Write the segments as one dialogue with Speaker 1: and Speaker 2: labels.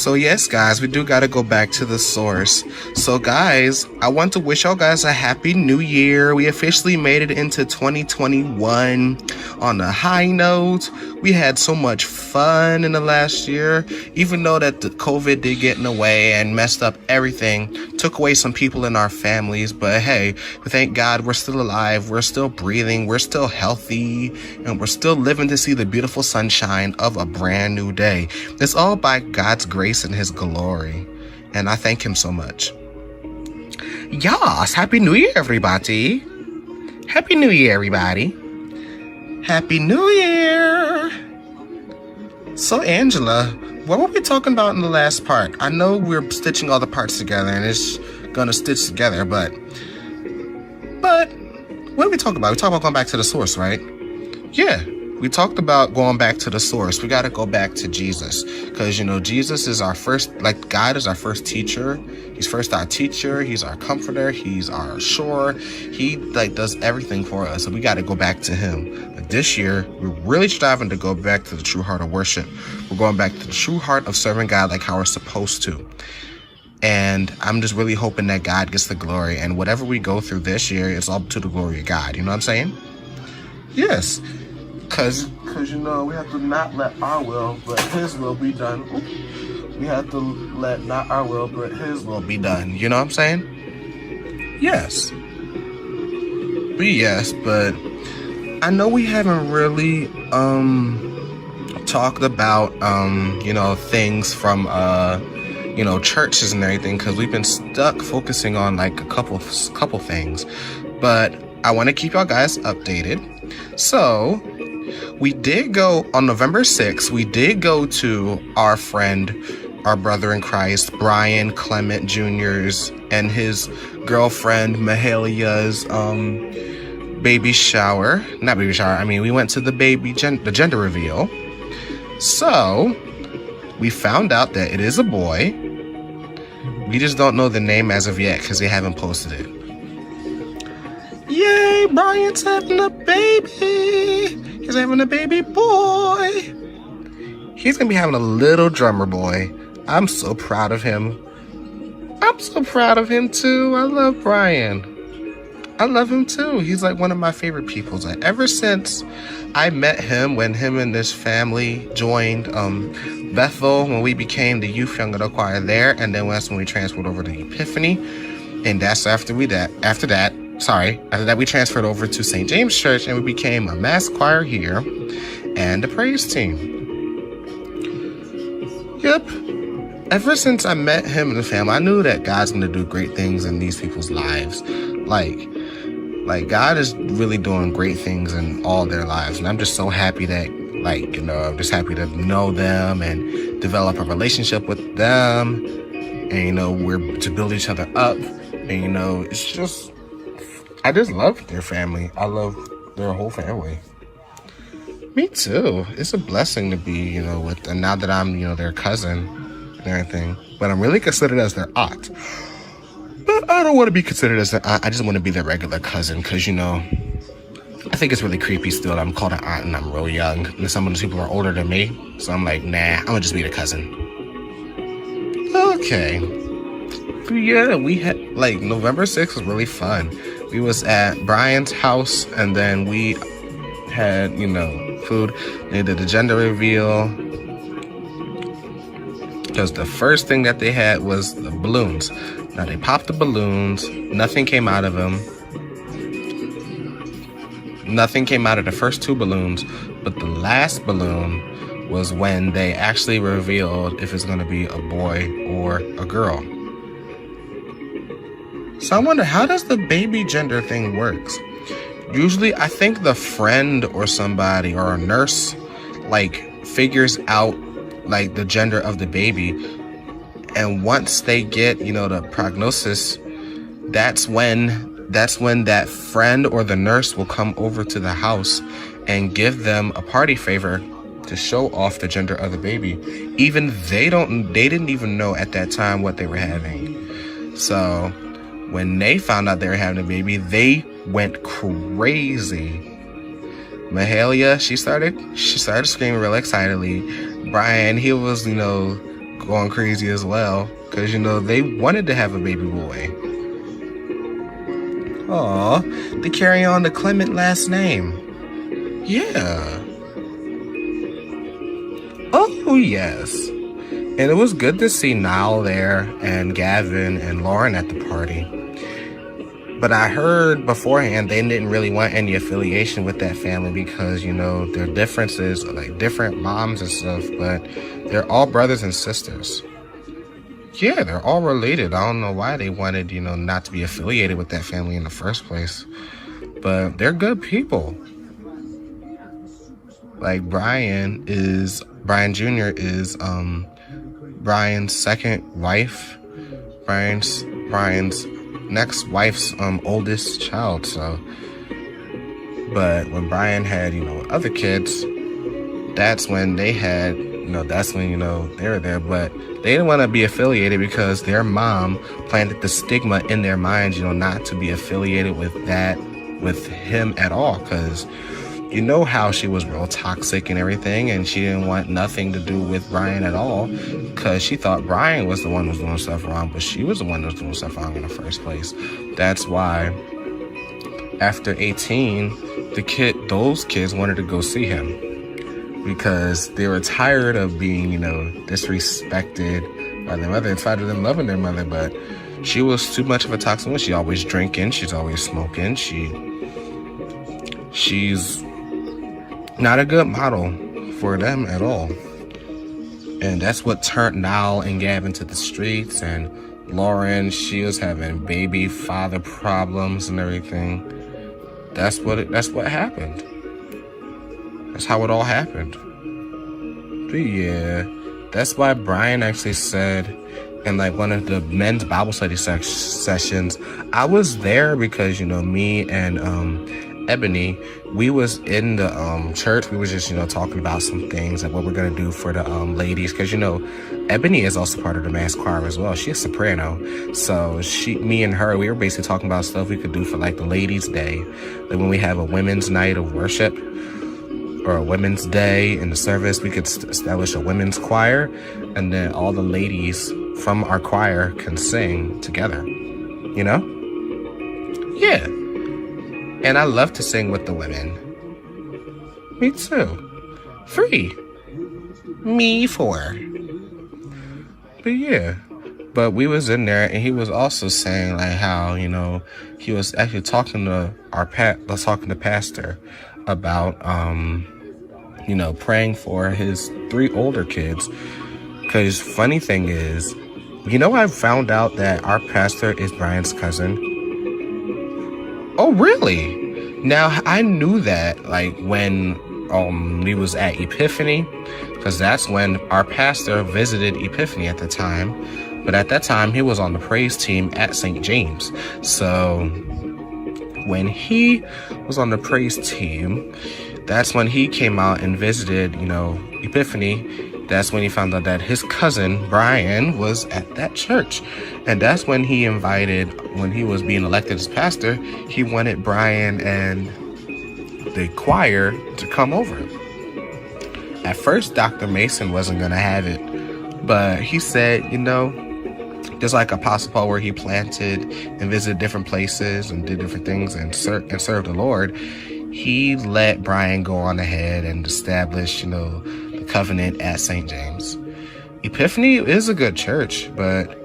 Speaker 1: So yes, guys, we do got to go back to the source. So guys, I want to wish y'all guys a happy new year. We officially made it into 2021 on a high note. We had so much fun in the last year, even though that the COVID did get in the way and messed up everything, took away some people in our families. But hey, we thank God we're still alive, we're still breathing, we're still healthy, and we're still living to see the beautiful sunshine of a brand new day. It's all by God's grace and his glory, and I thank him so much. Yes, happy new year, everybody. Happy new year, everybody. Happy new year. So Angela, what were we talking about in the last part? I know we're stitching all the parts together and it's gonna stitch together, but what did we talk about? We talked about going back to the source, right? Yeah. We talked about going back to the source. We got to go back to Jesus because, Jesus is our first, God is our first teacher. He's first our teacher. He's our comforter. He's our shore. He does everything for us. So we got to go back to him. But this year, we're really striving to go back to the true heart of worship. We're going back to the true heart of serving God like how we're supposed to. And I'm just really hoping that God gets the glory. And whatever we go through this year, it's all to the glory of God. You know what I'm saying? Yes. Because, we have to not let our will, but his will be done. We have to let not our will, but his will be done. You know what I'm saying? Yes. But I know we haven't really talked about, things from, churches and everything, because we've been stuck focusing on, a couple things. But I want to keep y'all guys updated. So we did go on November 6th. We did go to our friend, our brother in Christ, Brian Clement Jr.'s and his girlfriend Mahalia's baby shower. Not baby shower. I mean, we went to the the gender reveal. So we found out that it is a boy. We just don't know the name as of yet because they haven't posted it. Yay, Brian's having a baby. He's having a baby boy. He's going to be having a little drummer boy. I'm so proud of him. I'm so proud of him too. I love Brian. I love him too. He's one of my favorite people. Ever since I met him, when him and his family joined Bethel, when we became the youth young adult choir there, and then that's when we transferred over to Epiphany. And that's after that, we transferred over to St. James Church and we became a mass choir here and a praise team. Yep. Ever since I met him and the family, I knew that God's going to do great things in these people's lives. God is really doing great things in all their lives. And I'm just so happy that, I'm just happy to know them and develop a relationship with them. And, we're to build each other up. And, it's just, I just love their family. I love their whole family. Me too. It's a blessing to be, with, and now that I'm, their cousin and everything. But I'm really considered as their aunt. But I don't want to be considered as their aunt. I just want to be their regular cousin because, I think it's really creepy still. I'm called an aunt and I'm real young. And some of those people are older than me. So I'm like, nah, I'm going to just be the cousin. Okay. But yeah, we had, November 6th was really fun. We was at Brian's house, and then we had, food. They did the gender reveal. Because the first thing that they had was the balloons. Now, they popped the balloons. Nothing came out of them. Nothing came out of the first two balloons. But the last balloon was when they actually revealed if it's going to be a boy or a girl. So I wonder, how does the baby gender thing works? Usually, I think the friend or somebody or a nurse, figures out, the gender of the baby. And once they get, the prognosis, that's when that friend or the nurse will come over to the house and give them a party favor to show off the gender of the baby. Even they didn't even know at that time what they were having. So when they found out they were having a baby, they went crazy. Mahalia, she started screaming real excitedly. Brian, he was, going crazy as well, because you know they wanted to have a baby boy. Aw, they carry on the Clement last name. Yeah. Oh yes. And it was good to see Niall there and Gavin and Lauren at the party. But I heard beforehand they didn't really want any affiliation with that family because, you know, their differences, like different moms and stuff, but they're all brothers and sisters. Yeah, they're all related. I don't know why they wanted, you know, not to be affiliated with that family in the first place. But they're good people. Like Brian Jr. is Brian's second wife. Brian's next wife's oldest child. So, but when Brian had, you know, other kids, that's when they had, you know, that's when, you know, they were there. But they didn't want to be affiliated because their mom planted the stigma in their minds, you know, not to be affiliated with him at all, because you know how she was real toxic and everything, and she didn't want nothing to do with Brian at all because she thought Brian was the one who was doing stuff wrong, but she was the one who was doing stuff wrong in the first place. That's why after 18, those kids wanted to go see him because they were tired of being, you know, disrespected by their mother, in spite of them loving their mother. But she was too much of a toxic one. She always drinking, she's always smoking, she's not a good model for them at all. And that's what turned Niall and Gavin to the streets. And Lauren, she was having baby father problems and everything. That's what happened. That's how it all happened. But yeah, that's why Brian actually said in like one of the men's Bible study sessions, I was there because, you know, me and Ebony, we was in the church. We was just, you know, talking about some things and what we're gonna do for the ladies, because, you know, Ebony is also part of the mass choir as well. She's a soprano, so me and her, we were basically talking about stuff we could do for like the ladies' day, like when we have a women's night of worship or a women's day in the service, we could establish a women's choir, and then all the ladies from our choir can sing together, you know? Yeah. And I love to sing with the women. Me too. Free. Me for. But yeah. But we was in there, and he was also saying like how, you know, he was actually talking to the pastor about you know, praying for his 3 older kids. Because funny thing is, you know, I found out that our pastor is Brian's cousin. Oh, really? Now, I knew that, like, when we was at Epiphany, because that's when our pastor visited Epiphany at the time. But at that time, he was on the praise team at St. James. So when he was on the praise team, that's when he came out and visited, you know, Epiphany. That's when he found out that his cousin, Brian, was at that church. And that's when he invited, when he was being elected as pastor, he wanted Brian and the choir to come over. At first, Dr. Mason wasn't going to have it. But he said, you know, there's like a possible where he planted and visited different places and did different things and served the Lord. He let Brian go on ahead and establish, you know, the covenant at St. James. Epiphany is a good church, but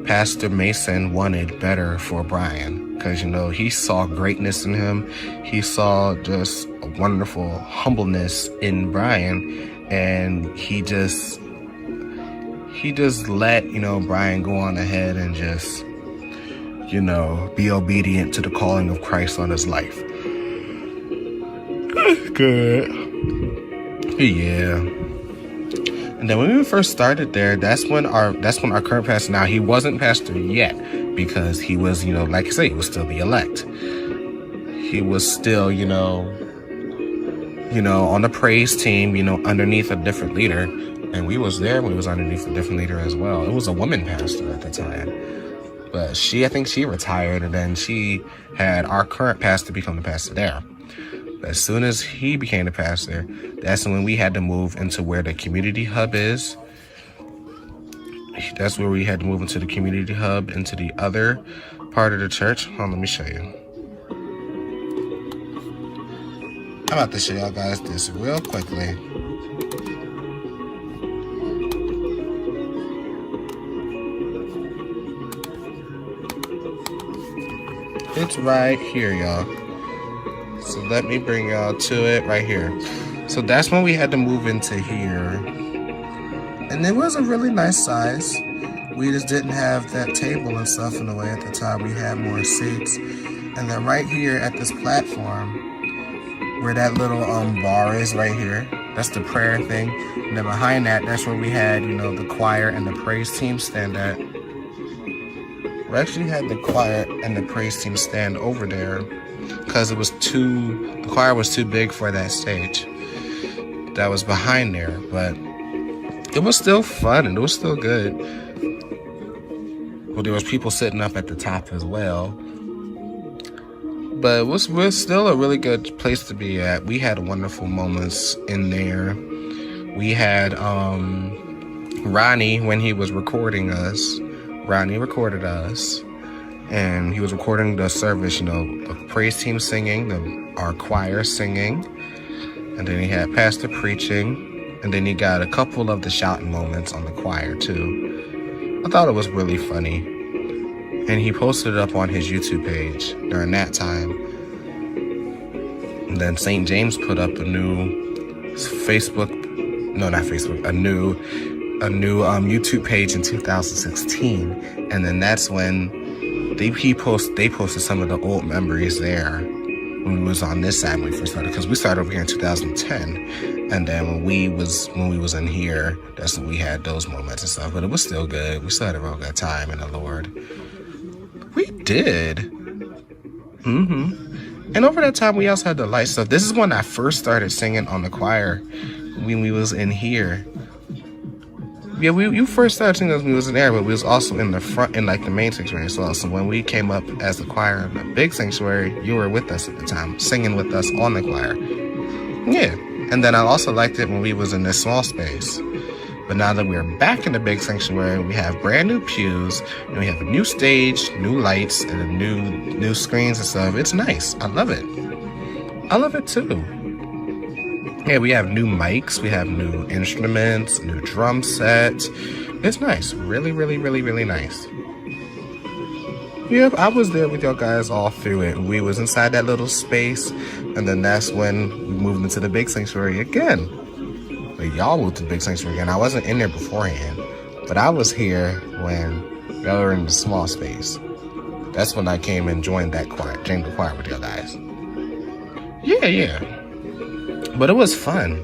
Speaker 1: Pastor Mason wanted better for Brian because, you know, he saw greatness in him. He saw just a wonderful humbleness in Brian, and he just let, you know, Brian go on ahead and just, you know, be obedient to the calling of Christ on his life. Good. Yeah. And then when we first started there, that's when our current pastor, now he wasn't pastor yet because he was, you know, like I say, he was still the elect. He was still, you know, on the praise team, you know, underneath a different leader. And we was there when we was underneath a different leader as well. It was a woman pastor at the time. But I think she retired, and then she had our current pastor become the pastor there. As soon as he became the pastor, that's when we had to move into where the community hub is. that's where we had to move into the community hub, into the other part of the church. Hold on, let me show you. I'm about to show y'all guys this real quickly. It's right here, y'all. So let me bring y'all to it right here. So that's when we had to move into here. And it was a really nice size. We just didn't have that table and stuff in the way at the time. We had more seats. And then right here at this platform, where that little bar is right here, that's the prayer thing. And then behind that, that's where we had, you know, the choir and the praise team stand at. We actually had the choir and the praise team stand over there because the choir was too big for that stage that was behind there. But it was still fun and it was still good. Well, there was people sitting up at the top as well. But it was still a really good place to be at. We had wonderful moments in there. We had Ronnie, when he was recording us, Ronnie recorded us. And he was recording the service, you know, the praise team singing, our choir singing. And then he had pastor preaching. And then he got a couple of the shouting moments on the choir too. I thought it was really funny. And he posted it up on his YouTube page during that time. And then St. James put up a new YouTube page in 2016. And then that's when they posted some of the old memories there when we was on this side when we first started, because we started over here in 2010. And then when we was in here, that's when we had those moments and stuff. But it was still good. We still had a real good time in the Lord. We did. And over that time, we also had the light stuff. This is when I first started singing on the choir when we was in here. Yeah, you first started singing when we was in there, but we was also in the front, in like the main sanctuary as well. So when we came up as the choir in the big sanctuary, you were with us at the time, singing with us on the choir. Yeah. And then I also liked it when we was in this small space. But now that we're back in the big sanctuary, we have brand new pews, and we have a new stage, new lights, and new screens and stuff. It's nice. I love it. I love it too. Yeah, we have new mics, we have new instruments, new drum sets. It's nice. Really, really, really, really nice. Yeah, I was there with y'all guys all through it. We was inside that little space, and then that's when we moved into the big sanctuary again. But y'all moved to the big sanctuary again. I wasn't in there beforehand, but I was here when y'all were in the small space. That's when I came and joined the choir with y'all guys. Yeah. But it was fun.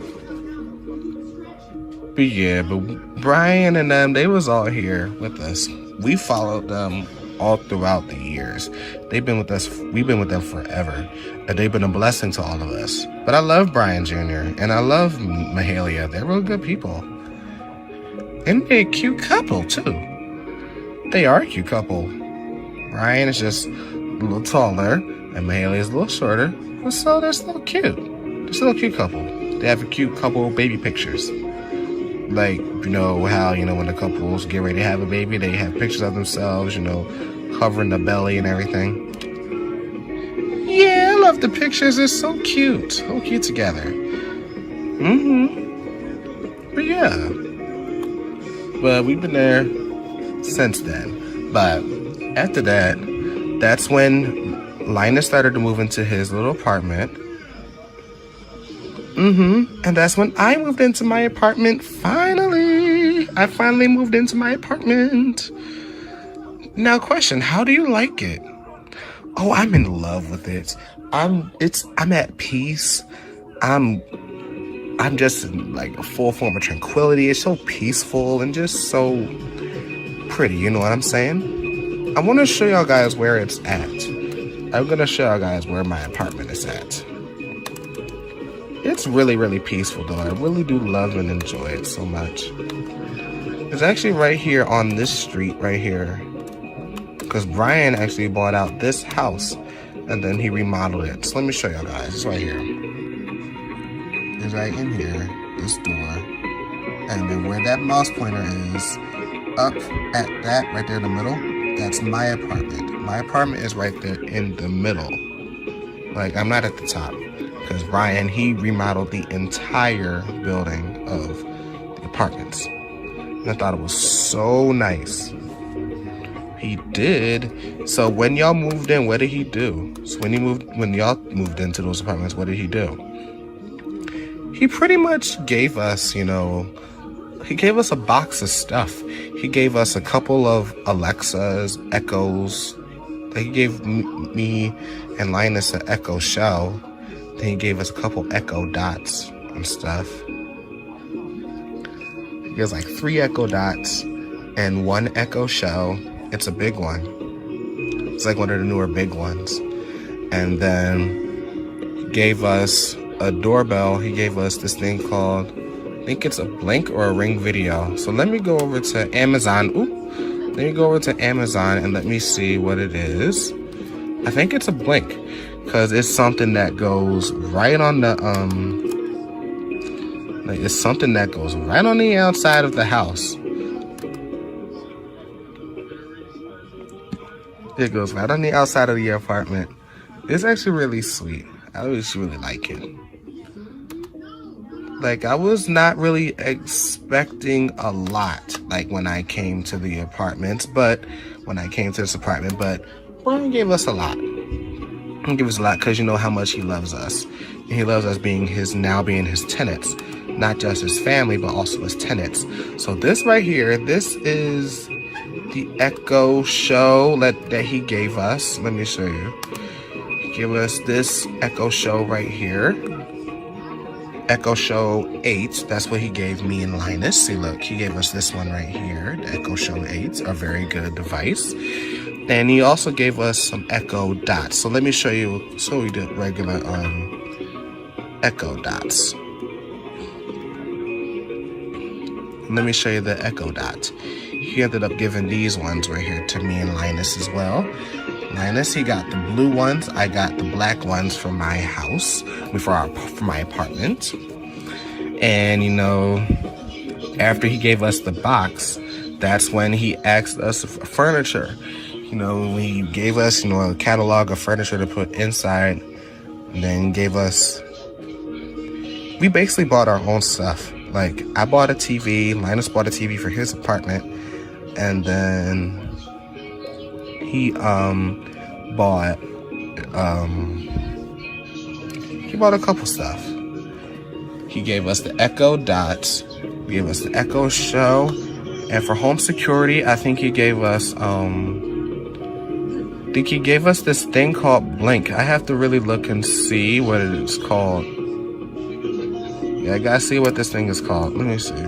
Speaker 1: But Brian and them, they was all here with us. We followed them all throughout the years. They've been with us. We've been with them forever. And they've been a blessing to all of us. But I love Brian Jr. and I love Mahalia. They're real good people. And they're a cute couple, too. They are a cute couple. Brian is just a little taller and Mahalia is a little shorter. But so they're still cute. They're still a cute couple. They have a cute couple baby pictures. Like, you know, how, you know, when the couples get ready to have a baby, they have pictures of themselves, you know, covering the belly and everything. Yeah, I love the pictures. They're so cute. So cute together. But yeah. But we've been there since then. But after that, that's when Linus started to move into his little apartment. And that's when I moved into my apartment. Finally, I finally moved into my apartment. Now, question: how do you like it? Oh, I'm in love with it. I'm at peace. I'm just in like a full form of tranquility. It's so peaceful and just so pretty. You know what I'm saying? I want to show y'all guys where it's at. I'm gonna show y'all guys where my apartment is at. It's really, really peaceful, though. I really do love and enjoy it so much. It's actually right here on this street right here. Because Brian actually bought out this house and then he remodeled it. So let me show y'all guys. It's right here. It's right in here, this door. And then where that mouse pointer is up at that right there in the middle, that's my apartment. My apartment is right there in the middle. Like, I'm not at the top because Ryan, he remodeled the entire building of the apartments. And I thought it was so nice. He did. So when y'all moved in, what did he do? So when y'all moved into those apartments, what did he do? He pretty much gave us, you know, he gave us a box of stuff. He gave us a couple of Alexas, Echoes. He gave me and Linus an Echo Show. Then he gave us a couple Echo Dots and stuff. He has like 3 Echo Dots and 1 Echo Show. It's a big one. It's like one of the newer big ones. And then he gave us a doorbell. He gave us this thing called, I think it's a Blink or a Ring Video. So let me go over to Amazon. Let me go over to Amazon and let me see what it is. I think it's a Blink because it's something that goes right on the like it's something that goes right on the outside of the house. It goes right on the outside of the apartment. It's actually really sweet. I really like it. Like, I was not really expecting a lot, like, when I came to the apartments, but Brian gave us a lot. He gave us a lot because you know how much he loves us. And he loves us being his tenants, not just his family, but also his tenants. So this right here, this is the Echo Show that he gave us. Let me show you. He gave us this Echo Show right here. Echo Show 8, that's what he gave me and Linus. See, look, he gave us this one right here, the Echo Show 8, a very good device. And he also gave us some Echo Dots. So let me show you, so we did regular Echo Dots. Let me show you the Echo Dot. He ended up giving these ones right here to me and Linus as well. Linus, he got the blue ones. I got the black ones for my house, for my apartment. And, you know, after he gave us the box, that's when he asked us for furniture. You know, he gave us, you know, a catalog of furniture to put inside. And then gave us, we basically bought our own stuff. Like, I bought a TV, Linus bought a TV for his apartment. And then he bought a couple stuff. He gave us the Echo Dots, he gave us the Echo Show, and for home security, I think he gave us this thing called Blink. I have to really look and see what it is called. Yeah, I gotta see what this thing is called. Let me see.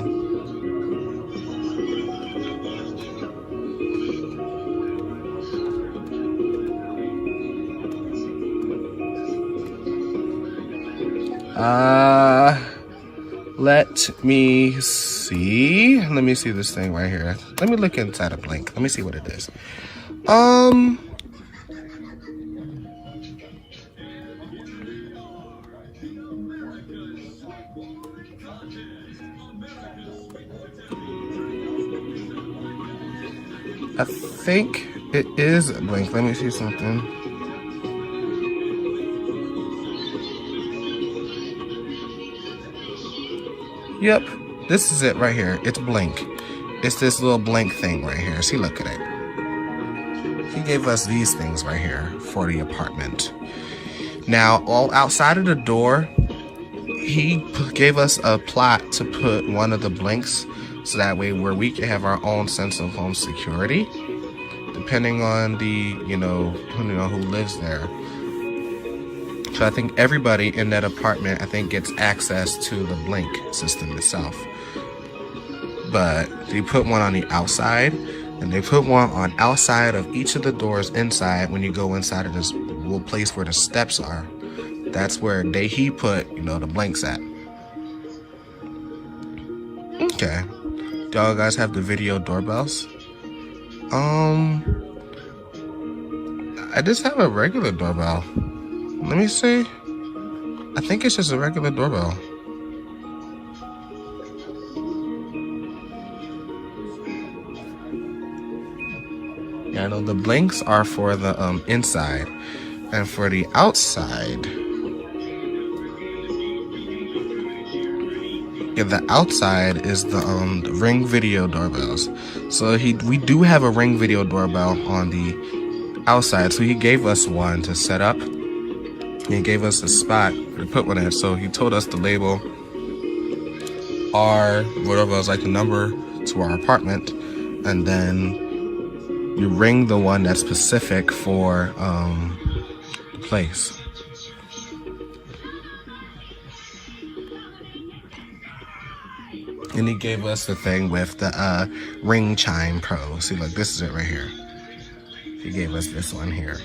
Speaker 1: Let me see. Let me see this thing right here. Let me look inside a Blink. Let me see what it is. I think it is a Blink. Let me see something. Yep, this is it right here. It's Blink. It's this little Blink thing right here. See, look at it. He gave us these things right here for the apartment. Now, all outside of the door, he gave us a plot to put one of the Blinks so that way where we can have our own sense of home security, depending on the, you know, who lives there. So I think everybody in that apartment, I think, gets access to the Blink system itself. But they put one on the outside, and they put one on outside of each of the doors inside. When you go inside of this little place where the steps are, that's where he put, you know, the Blinks at. Okay. Do y'all guys have the video doorbells? I just have a regular doorbell. Let me see. I think it's just a regular doorbell. I know the blinks are for the inside, and for the outside, yeah, the outside is the Ring video doorbells. So we do have a Ring video doorbell on the outside. So he gave us one to set up. He gave us a spot to put one at. So he told us to label our doorbells, like the number to our apartment, and then you ring the one that's specific for the place. And he gave us the thing with the Ring Chime Pro. See, look, this is it right here. He gave us this one here.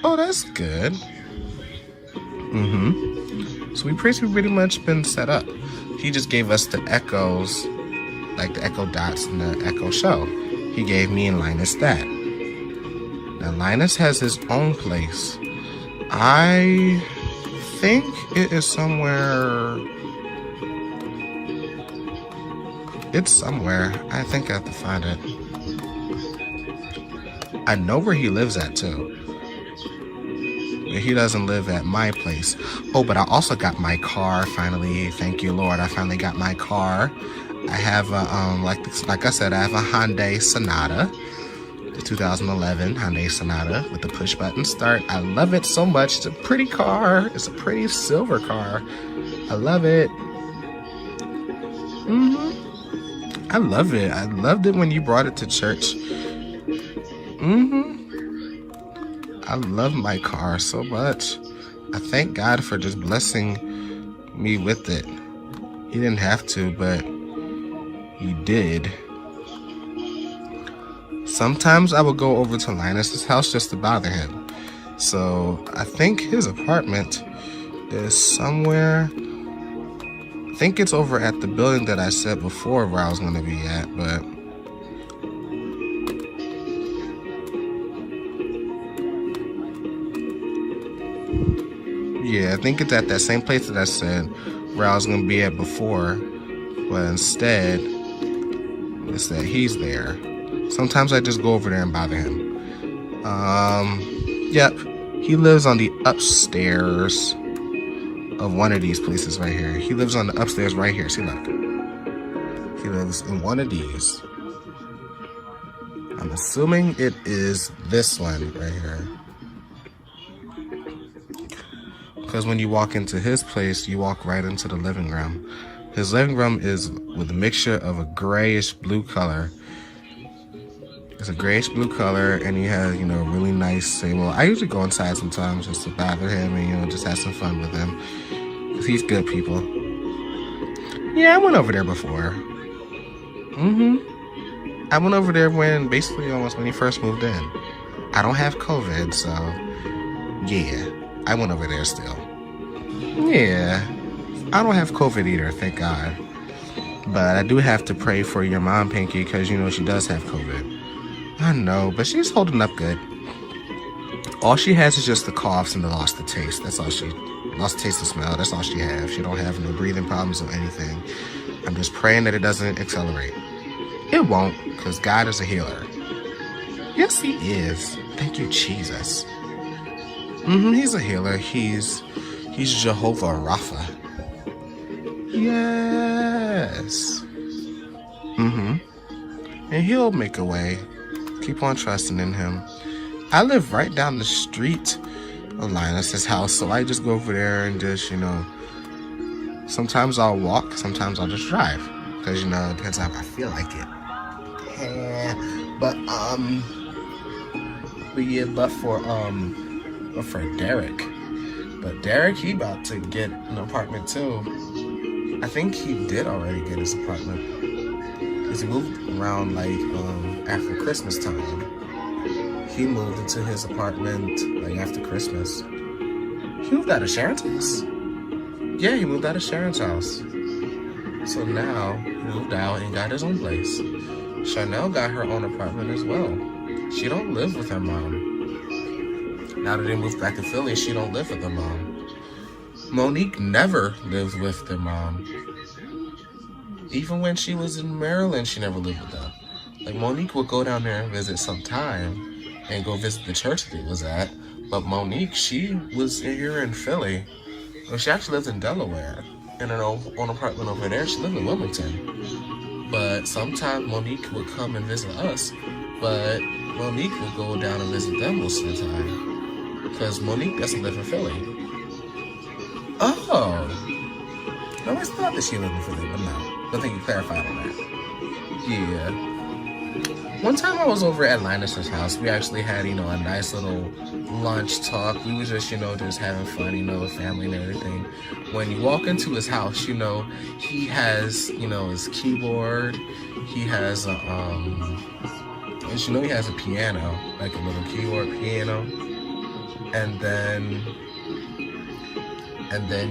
Speaker 1: Oh, that's good. So we pretty much been set up. He just gave us the echoes, like the echo dots and the echo show. He gave me and Linus that. Now Linus has his own place. I think it is somewhere. It's somewhere. I think I have to find it. I know where he lives at too. He doesn't live at my place. Oh, but I also got my car finally. Thank you, Lord. I finally got my car. I have a like I said, I have a Hyundai Sonata, the 2011 Hyundai Sonata with the push button start. I love it so much. It's a pretty car. It's a pretty silver car. I love it. I love it. I loved it when you brought it to church. I love my car so much. I thank God for just blessing me with it. He didn't have to, but he did. Sometimes I would go over to Linus's house just to bother him. So I think his apartment is somewhere. I think it's over at the building that I said before where I was going to be at, but yeah, I think it's at that same place that I said where I was going to be at before, but instead, it's that he's there. Sometimes I just go over there and bother him. Yep, he lives on the upstairs of one of these places right here. He lives on the upstairs right here. See, look. He lives in one of these. I'm assuming it is this one right here. Because when you walk into his place, you walk right into the living room. His living room is with a mixture of a grayish blue color. It's a grayish blue color, and he has, you know, really nice table. I usually go inside sometimes just to bother him and, you know, just have some fun with him. He's good people. Yeah, I went over there before. I went over there when, basically almost when he first moved in. I don't have COVID, so yeah, I went over there still. Yeah, I don't have COVID either, thank God. But I do have to pray for your mom, Pinky, because, you know, she does have COVID. I know, but she's holding up good. All she has is just the coughs and the lost the taste. That's all she, lost the taste of smell. That's all she has. She don't have no breathing problems or anything. I'm just praying that it doesn't accelerate. It won't, because God is a healer. Yes, he is. Thank you, Jesus. He's a healer. He's Jehovah Rapha. Yes. And he'll make a way. Keep on trusting in him. I live right down the street of Linus's house, so I just go over there and just, you know, sometimes I'll walk, sometimes I'll just drive, because, you know, it depends on how I feel like it. But for Derek. But Derek, he about to get an apartment too. I think he did already get his apartment. Because he moved around like after Christmas time. He moved into his apartment like after Christmas. He moved out of Sharon's house? Yeah, he moved out of Sharon's house. So now he moved out and got his own place. Chanel got her own apartment as well. She don't live with her mom. Now that they moved back to Philly, she don't live with her mom. Monique never lived with their mom. Even when she was in Maryland, she never lived with them. Like, Monique would go down there and visit sometime and go visit the church that it was at. But Monique, she was here in Philly. Well, she actually lived in Delaware in her own apartment over there. She lived in Wilmington. But sometimes Monique would come and visit us. But Monique would go down and visit them most of the time. Because Monique doesn't live in Philly. Oh. I always thought that she lived in Philly, but no. I don't think you clarified on that. Yeah. One time I was over at Linus's house. We actually had, a nice little lunch talk. We were just, just having fun, with family and everything. When you walk into his house, he has, his keyboard. He has a, he has a piano, like a little keyboard piano. And then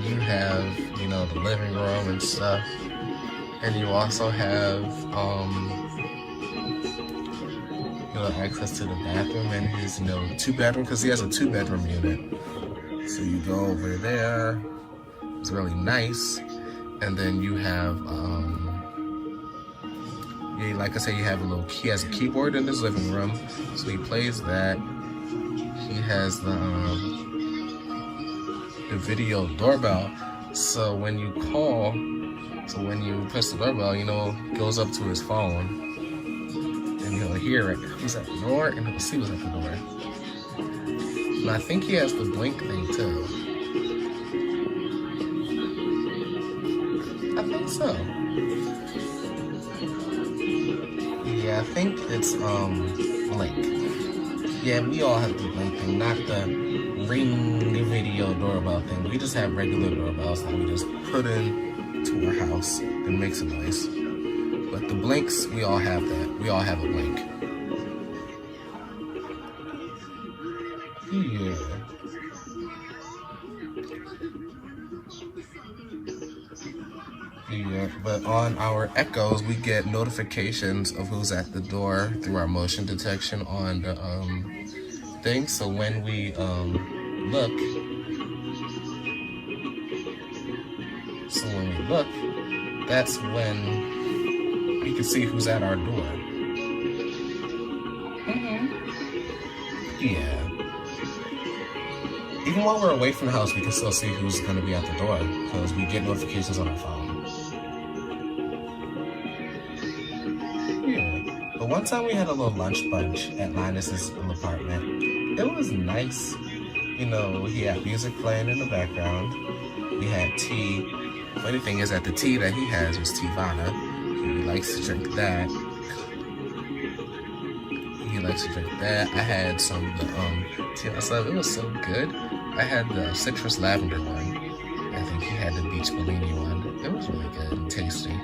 Speaker 1: you have, the living room and stuff. And you also have, access to the bathroom and his, 2-bedroom, because he has a 2-bedroom unit. So you go over there. It's really nice. And then you have, like I said, he has a keyboard in his living room. So he plays that. He has the video doorbell. So when you press the doorbell, it goes up to his phone. And he'll hear it. Who's at the door? And he'll see who's at the door. And I think he has the blink thing too. I think so. Yeah, I think it's blink. Yeah, we all have the blink thing, not the ring video doorbell thing. We just have regular doorbells that we just put in to our house and makes a noise. But the blinks, we all have that. We all have a blink. Yeah. Yeah, but on our Echoes, we get notifications of who's at the door through our motion detection on the thing. So when we look, that's when we can see who's at our door. Yeah. Even while we're away from the house, we can still see who's going to be at the door because we get notifications on our phone. Yeah. But one time we had a little lunch bunch at Linus's apartment. It was nice. He had music playing in the background. We had tea. Funny thing is that the tea that he has was Tivana. He likes to drink that. I had some of the tea myself. It was so good. I had the citrus lavender one. I think he had the beach Bellini one. It was really good and tasty.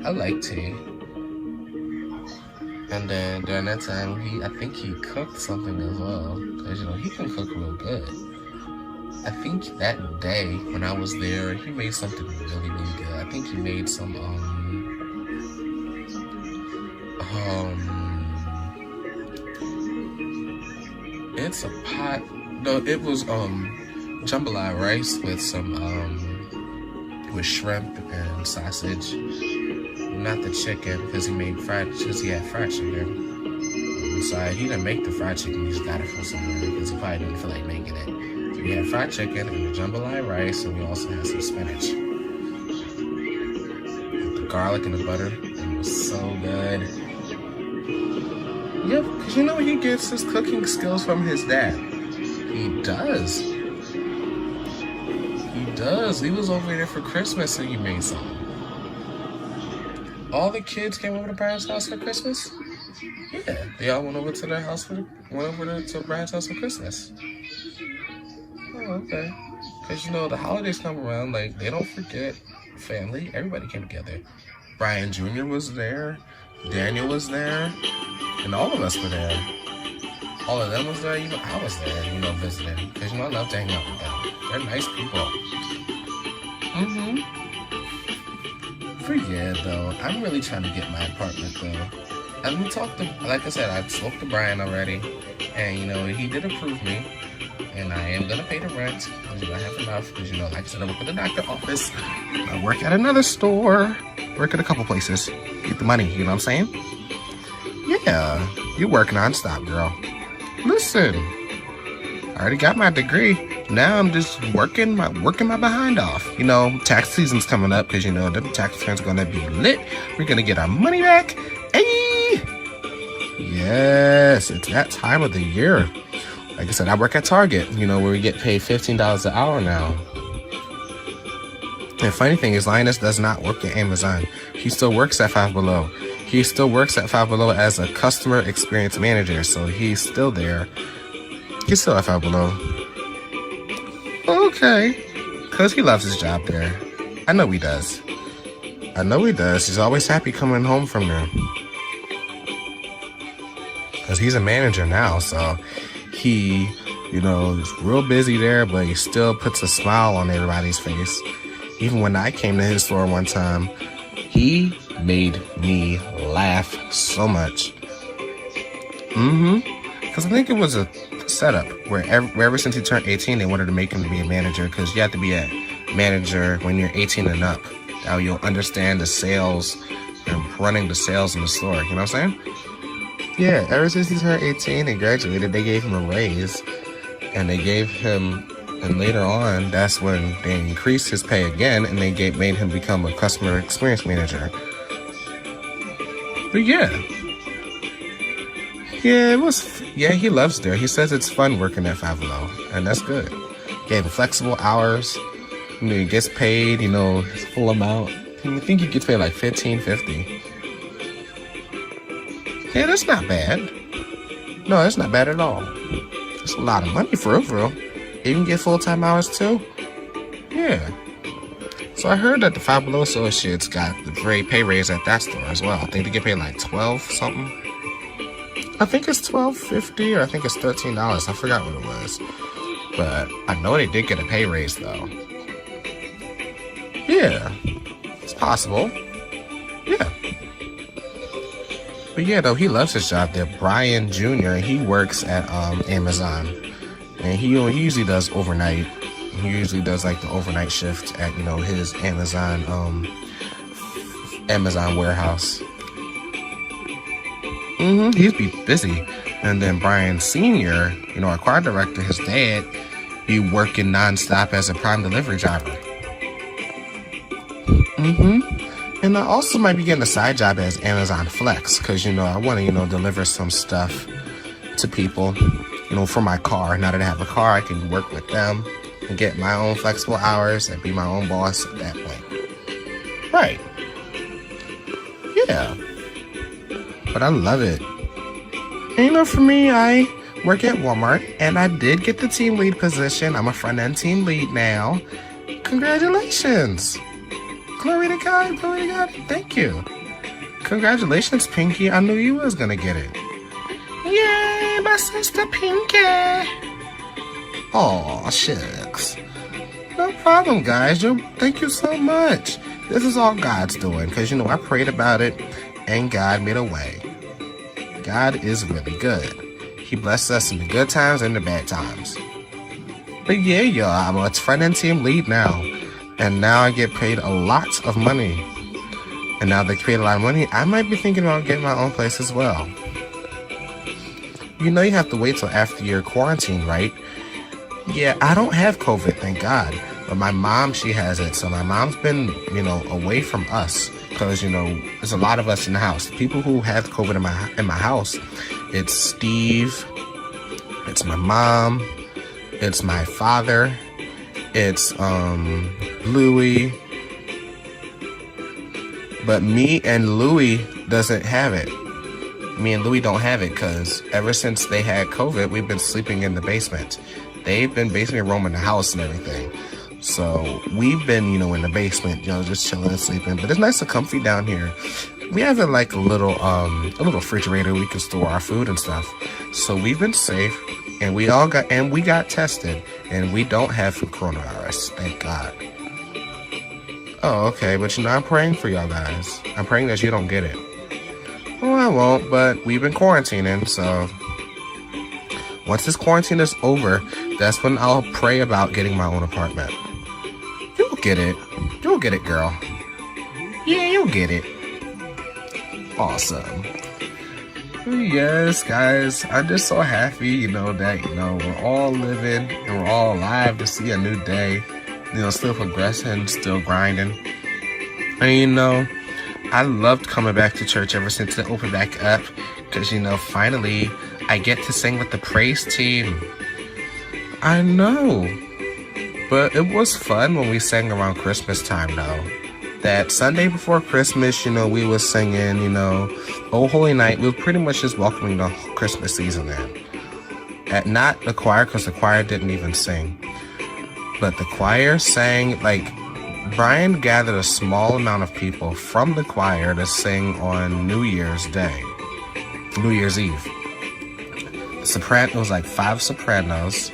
Speaker 1: I like tea. And then during that time, I think he cooked something as well. Because, he can cook real good. I think that day when I was there, he made something really, really good. I think he made some, it's a pot. No, it was jambalaya rice with some with shrimp and sausage. Not the chicken because he had fried chicken. So he didn't make the fried chicken. He just got it from somewhere because he probably didn't feel like making it. So we had fried chicken and the jambalaya rice, and we also had some spinach. With the garlic and the butter, it was so good. Yep, because he gets his cooking skills from his dad. He does. He was over there for Christmas and he made something. All the kids came over to Brian's house for Christmas? Yeah, they all went over to their house to Brian's house for Christmas. Oh, okay. Because, the holidays come around, they don't forget family. Everybody came together. Brian Jr. was there. Daniel was there. And all of us were there. All of them was there. Even I was there, visiting. Because, I love to hang out with them. They're nice people. But yeah, though, I'm really trying to get my apartment, though. And like I said, I spoke to Brian already. And, he did approve me. And I am gonna pay the rent because I have enough. Because like I said, I work at the doctor's office. I work at another store. Work at a couple places. Get the money, you know what I'm saying? Yeah, you work nonstop, girl. Listen, I already got my degree. Now I'm just working my behind off. Tax season's coming up because the tax returns are gonna be lit. We're gonna get our money back. Hey, yes, it's that time of the year. Like I said, I work at Target, where we get paid $15 an hour now. And funny thing is, Linus does not work at Amazon. He still works at Five Below. He still works at Five Below as a customer experience manager. So he's still there. He's still at Five Below. Okay. Because he loves his job there. I know he does. He's always happy coming home from there. Because he's a manager now, so he, is real busy there, but he still puts a smile on everybody's face. Even when I came to his store one time, he made me laugh so much. Because I think it was a setup where ever since he turned 18, they wanted to make him to be a manager because you have to be a manager when you're 18 and up. Now you'll understand the sales and running the sales in the store. You know what I'm saying? Yeah, ever since he turned 18 and graduated, they gave him a raise. And and later on, that's when they increased his pay again, and they made him become a customer experience manager. But yeah, he loves there. He says it's fun working at Five Below, and that's good. Gave him flexible hours. He gets paid, his full amount. I think he gets paid like $15.50. Yeah, that's not bad. No, that's not bad at all. That's a lot of money for real. You can get full-time hours too. Yeah. So I heard that the Five Below associates got the great pay raise at that store as well. I think they get paid like $12 something. I think it's $12.50 or I think it's $13. I forgot what it was. But I know they did get a pay raise though. Yeah. It's possible. Yeah. But yeah, though, he loves his job there. Brian Jr., he works at Amazon. And he usually does overnight. He usually does like the overnight shift at, his Amazon warehouse. He'd be busy. And then Brian Sr., our choir director, his dad, be working nonstop as a prime delivery driver. And I also might be getting a side job as Amazon Flex because, I want to, deliver some stuff to people, for my car. Now that I have a car, I can work with them and get my own flexible hours and be my own boss at that point. Right. Yeah. But I love it. And, for me, I work at Walmart and I did get the team lead position. I'm a front-end team lead now. Congratulations. Glory to God, thank you. Congratulations, Pinky. I knew you was gonna get it. Yay, my sister Pinky. Aw, shucks. No problem, guys. Thank you so much. This is all God's doing, because, I prayed about it, and God made a way. God is really good. He blessed us in the good times and the bad times. But yeah, y'all, I'm a front-end team lead now. And now I get paid a lot of money. And now they paid a lot of money, I might be thinking about getting my own place as well. You have to wait till after your quarantine, right? Yeah, I don't have COVID, thank God. But my mom, she has it. So my mom's been, away from us. Because, there's a lot of us in the house. The people who have COVID in my house, it's Steve, it's my mom, it's my father, it's Louie, but me and Louie doesn't have it. Me and Louie don't have it because ever since they had COVID, we've been sleeping in the basement. They've been basically roaming the house and everything. So we've been, in the basement, just chilling and sleeping. But it's nice and comfy down here. We have like a little refrigerator we can store our food and stuff. So we've been safe. And we got tested, and we don't have coronavirus, thank God. Oh, okay, but I'm praying for y'all guys. I'm praying that you don't get it. Well, I won't, but we've been quarantining, so once this quarantine is over, That's when I'll pray about getting my own apartment. You'll get it. You'll get it, girl. Yeah, you'll get it. Awesome. Yes, guys, I'm just so happy, that, we're all living and we're all alive to see a new day, still progressing, still grinding. And, I loved coming back to church ever since it opened back up because, finally I get to sing with the praise team. I know, but it was fun when we sang around Christmas time, though. That Sunday before Christmas, we was singing, Oh Holy Night. We were pretty much just welcoming the Christmas season in. Not the choir, because the choir didn't even sing. But the choir sang, Brian gathered a small amount of people from the choir to sing on New Year's Day. New Year's Eve. It was 5 sopranos.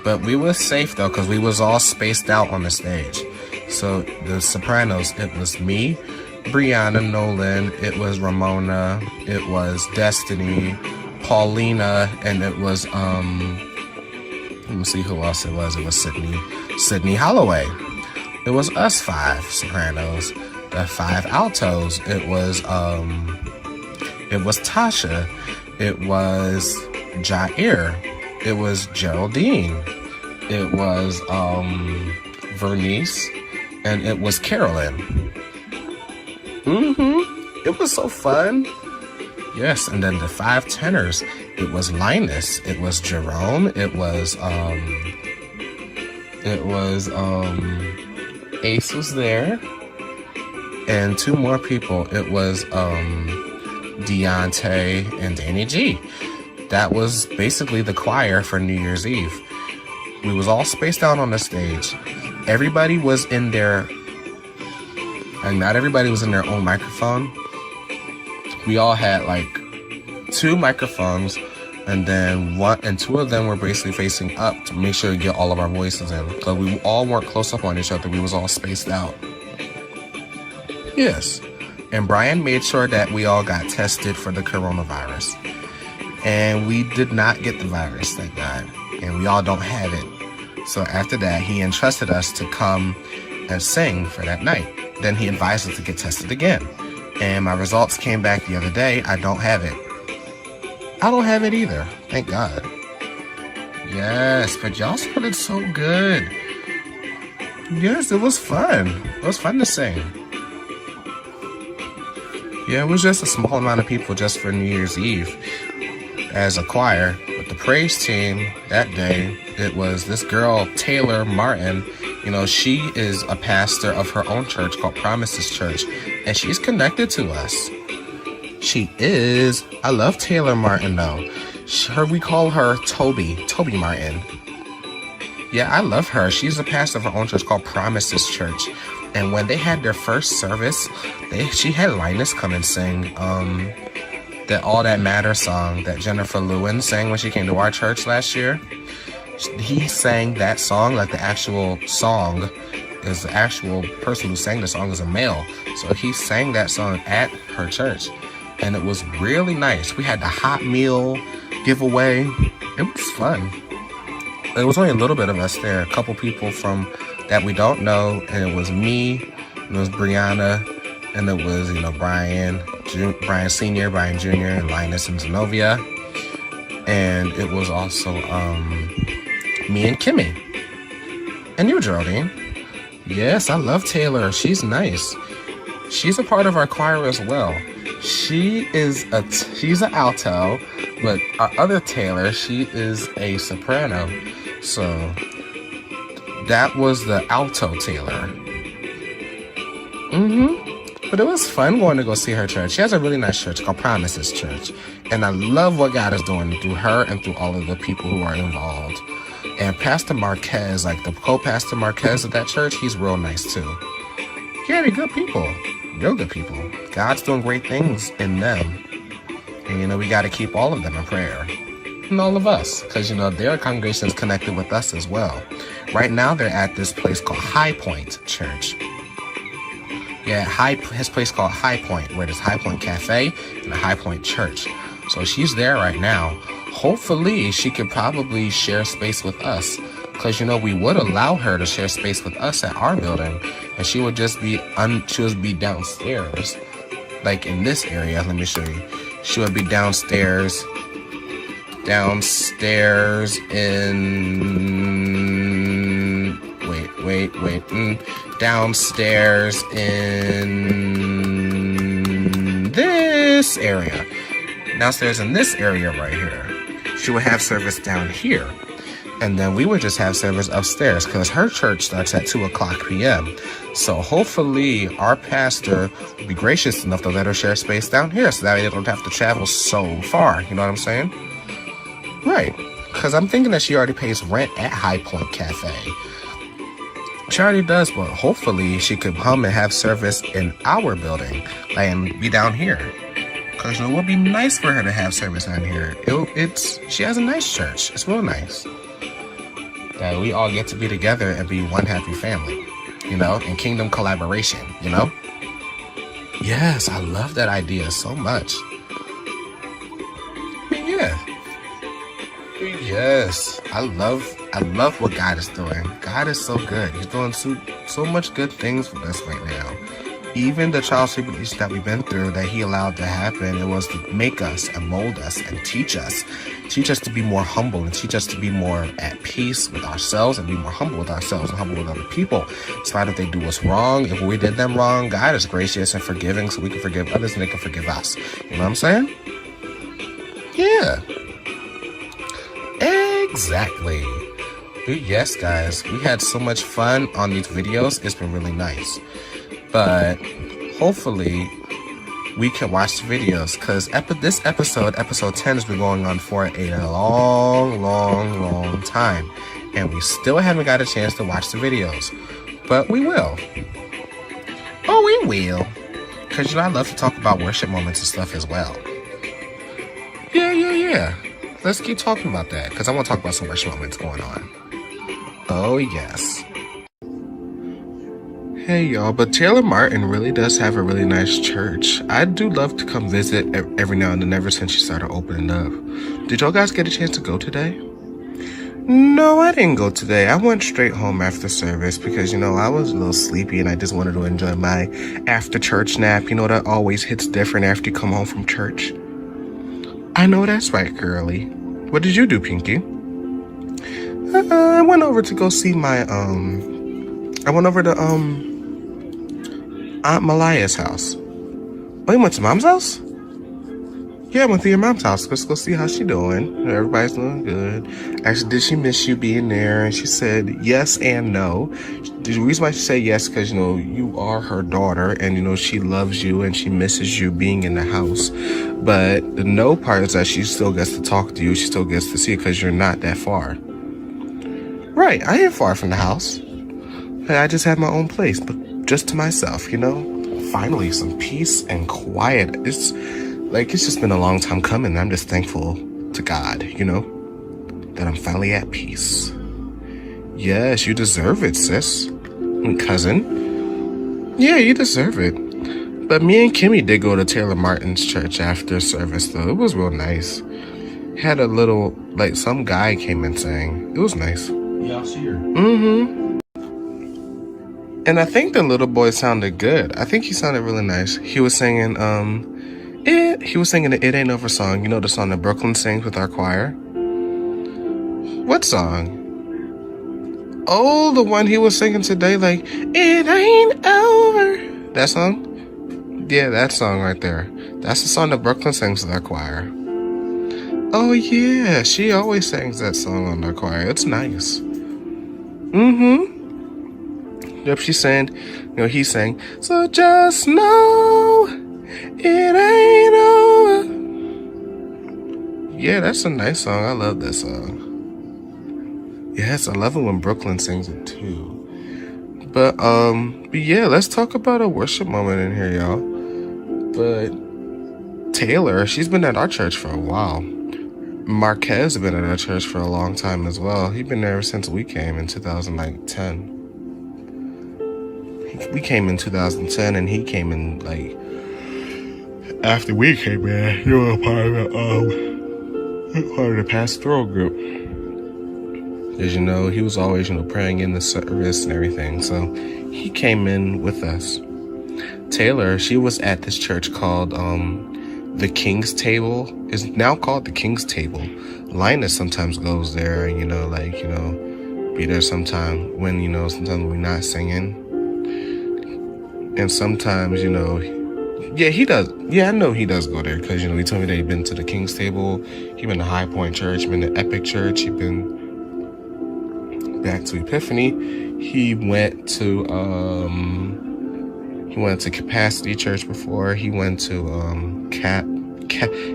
Speaker 1: But we were safe, though, because we was all spaced out on the stage. So the sopranos, it was me, Brianna, Nolan, it was Ramona, it was Destiny, Paulina, and it was, let me see who else it was. It was Sydney Holloway. It was us 5 sopranos, the 5 altos. It was Tasha, it was Jair, it was Geraldine, it was, Vernice, and it was Carolyn. It was so fun. Yes, and then the 5 tenors. It was Linus. It was Jerome. It was Ace was there, and 2 more people. It was Deontay and Danny G. That was basically the choir for New Year's Eve. We was all spaced out on the stage. Everybody was in their, and not everybody was in their own microphone. We all had 2 microphones, and then 2 of them were basically facing up to make sure to get all of our voices in. Because we all weren't close up on each other. We was all spaced out. Yes. And Brian made sure that we all got tested for the coronavirus. And we did not get the virus, thank God. And we all don't have it. So after that, he entrusted us to come and sing for that night. Then he advised us to get tested again. And my results came back the other day. I don't have it. I don't have it either. Thank God. Yes, but y'all sounded so good. Yes, it was fun. It was fun to sing. Yeah, it was just a small amount of people just for New Year's Eve as a choir. With the praise team that day, it was this girl, Taylor Martin. She is a pastor of her own church called Promises Church, and she's connected to us. She is. I love Taylor Martin, though. We call her Toby Martin. Yeah, I love her. She's a pastor of her own church called Promises Church. And when they had their first service, she had Linus come and sing that All That Matters song that Jennifer Lewin sang when she came to our church last year. He sang that song, the actual song is the actual person who sang the song is a male. So he sang that song at her church. And it was really nice. We had the hot meal giveaway. It was fun. There was only a little bit of us there. A couple people from that we don't know. And it was me, and it was Brianna, and it was, Brian Sr., Brian Jr., and Linus and Zenobia. And it was also me and Kimmy. And you, Geraldine. Yes, I love Taylor. She's nice. She's a part of our choir as well. She's an alto, but our other Taylor, she is a soprano. So that was the alto Taylor. But it was fun going to go see her church. She has a really nice church called Promises Church. And I love what God is doing through her and through all of the people who are involved. And Pastor Marquez, the co-pastor Marquez of that church, he's real nice too. Yeah, they're good people. Real good people. God's doing great things in them. And, we got to keep all of them in prayer. And all of us. Because, their congregation is connected with us as well. Right now, they're at this place called High Point Church. Yeah, his place called High Point, where there's High Point Cafe and a High Point Church. So she's there right now, hopefully she could probably share space with us. Because, you know, we would allow her to share space with us at our building. And she would just be, she would be downstairs. Like in this area, let me show you. She would be downstairs in, downstairs in this area. Downstairs in this area right here. She would have service down here. And then we would just have service upstairs because her church starts at 2:00 p.m. So hopefully our pastor will be gracious enough to let her share space down here so that they don't have to travel so far. You know what I'm saying? Right. Because I'm thinking that she already pays rent at High Point Cafe. She already does, but hopefully she could come and have service in our building and be down here. Because it would be nice for her to have service down here. She has a nice church. It's real nice. That we all get to be together and be one happy family, you know, in kingdom collaboration, you know? Yes, I love that idea so much. Yeah. Yes, I love what God is doing. God is so good. He's doing so much good things with us right now. Even the trials and tribulations that we've been through that he allowed to happen, it was to make us and mold us and teach us to be more humble and teach us to be more at peace with ourselves and be more humble with ourselves and humble with other people. In spite if they do us wrong, if we did them wrong, God is gracious and forgiving so we can forgive others and they can forgive us. You know what I'm saying? Yeah. Exactly. But yes, guys, we had so much fun on these videos. It's been really nice. But hopefully we can watch the videos because this episode 10, has been going on for a long time. And we still haven't got a chance to watch the videos. But we will. Oh, we will. Because, you know, I love to talk about worship moments and stuff as well. Yeah. Let's keep talking about that because I want to talk about some worship moments going on. Oh, yes. Hey y'all, but Taylor Martin really does have a really nice church. I do love to come visit every now and then ever since she started opening up. Did y'all guys get a chance to go today? No, I didn't go today. I went straight home after service because, you know, I was a little sleepy and I just wanted to enjoy my after church nap. You know, that always hits different after you come home from church. I know that's right, girly. What did you do, Pinky? I went over to go see my, I went over to, Aunt Malia's house. Oh, you went to Mom's house? Yeah, I went to your mom's house. Let's go see how she doing. Everybody's doing good. Actually, did she miss you being there? And she said yes and no. The reason why she said yes, because, you know, you are her daughter and, you know, she loves you and she misses you being in the house. But the no part is that she still gets to talk to you. She still gets to see you because you're not that far. Right, I ain't far from the house. I just have my own place, but just to myself, you know? Finally, some peace and quiet. It's just been a long time coming. I'm just thankful to God, you know, that I'm finally at peace. Yes, you deserve it, sis. Cousin. Yeah, you deserve it. But me and Kimmy did go to Taylor Martin's church after service, though. It was real nice. Had a little, some guy came and sang. It was nice.
Speaker 2: Yeah, I'll see her.
Speaker 1: Mm-hmm. And I think the little boy sounded good. I think he sounded really nice. He was singing, the It Ain't Over song. You know the song that Brooklyn sings with our choir? What song? Oh, the one he was singing today, it ain't over. That song? Yeah, that song right there. That's the song that Brooklyn sings with our choir. Oh, yeah. She always sings that song on our choir. It's nice. Mm-hmm. Yep, she sang, he sang, so just know it ain't over. Yeah, that's a nice song. I love that song. Yes, I love it when Brooklyn sings it too. But yeah, let's talk about a worship moment in here, y'all. But Taylor, she's been at our church for a while. Marquez has been at our church for a long time as well. He's been there ever since we came in 2010. We came in 2010 and he came in after we came in. You were part of it. part of the pastoral group. As you know, he was always, praying in the service and everything. So he came in with us. Taylor, she was at this church called the King's Table. It's now called the King's Table. Linus sometimes goes there and, be there sometime when, sometimes we're not singing. And sometimes, yeah, he does. Yeah, I know he does go there because, he told me that he'd been to the King's Table. He'd been to High Point Church, been to Epic Church. He'd been back to Epiphany. He went to Capacity Church before. He went to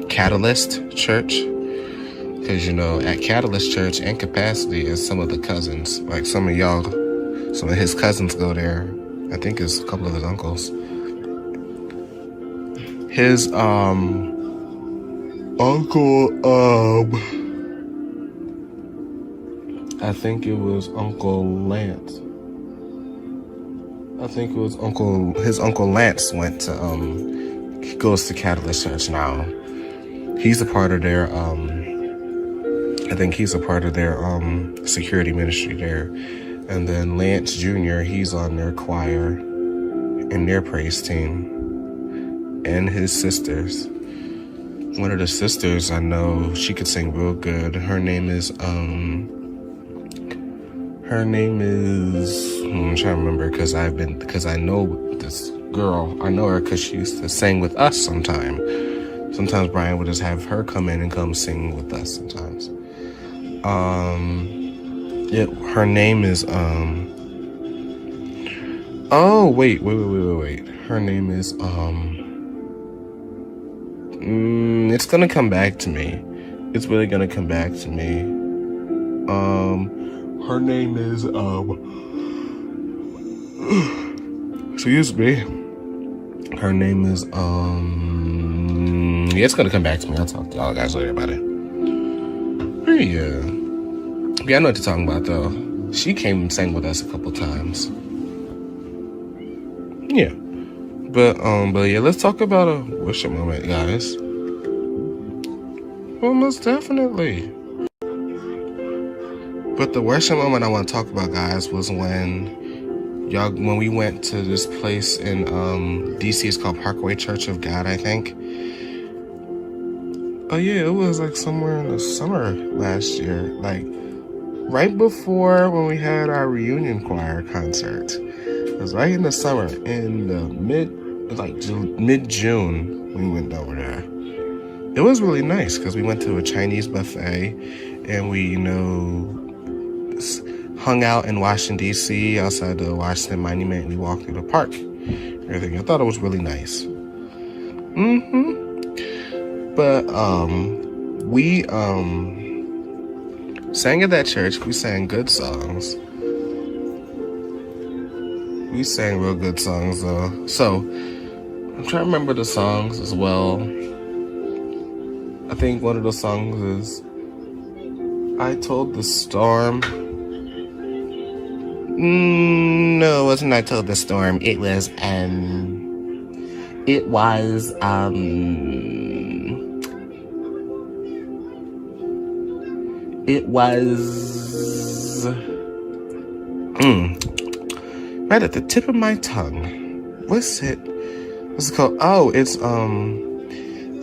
Speaker 1: Catalyst Church. Because, at Catalyst Church and Capacity is some of the cousins. Like some of his cousins go there. I think it's a couple of his uncles. His uncle, I think it was Uncle Lance. His Uncle Lance went to, he goes to Catalyst Church now. He's a part of their, I think he's a part of their security ministry there. And then Lance Jr., he's on their choir and their praise team. And his sisters. One of the sisters I know, she could sing real good. Her name is, I'm trying to remember because I know this girl. I know her because she used to sing with us sometime. Sometimes Brian would just have her come in and come sing with us sometimes. Her name is, oh, wait. Her name is, it's gonna come back to me. It's really gonna come back to me. Her name is, excuse me. Her name is, yeah, it's gonna come back to me. I'll talk to y'all guys later about it. Yeah, I know what you're talking about, though. She came and sang with us a couple times. Yeah. But yeah, let's talk about a worship moment, guys. Well, most definitely. But the worship moment I want to talk about, guys, was when we went to this place in DC. It's called Parkway Church of God, I think. Oh yeah, it was like somewhere in the summer last year, like right before when we had our reunion choir concert. It was right in the summer, in the mid-June we went over there. It was really nice because we went to a Chinese buffet and we, hung out in Washington, D.C. outside the Washington Monument. We walked through the park. Everything. I thought it was really nice. But we sang at that church. We sang good songs. We sang real good songs, though. So I'm trying to remember the songs as well. I think one of the songs is I Told the Storm. No, it wasn't I Told the Storm. It was right at the tip of my tongue. What's it called? Oh, it's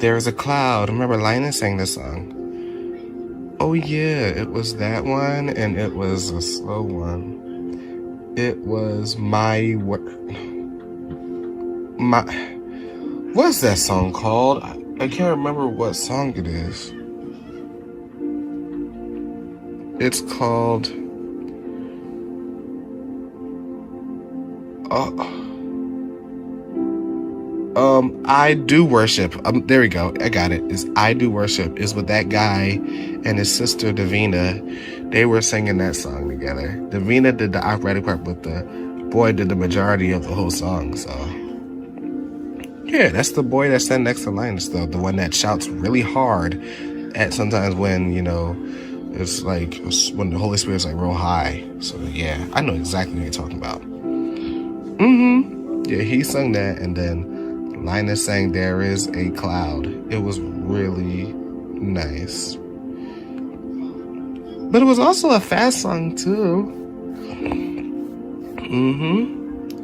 Speaker 1: There's a Cloud. Remember Linus sang this song. Oh yeah, it was that one, and it was a slow one. It was what's that song called? I can't remember what song it is. It's called I Do Worship. There we go. I got it. It's I Do Worship. Is with that guy and his sister Davina. They were singing that song together. Davina did the operatic part, but the boy did the majority of the whole song. So yeah, that's the boy that's standing next to Linus, though. The one that shouts really hard at sometimes when, it's like when the Holy Spirit's like real high. So yeah, I know exactly what you're talking about. Yeah, he sung that, and then Linus sang There Is a Cloud. It was really nice. But it was also a fast song too.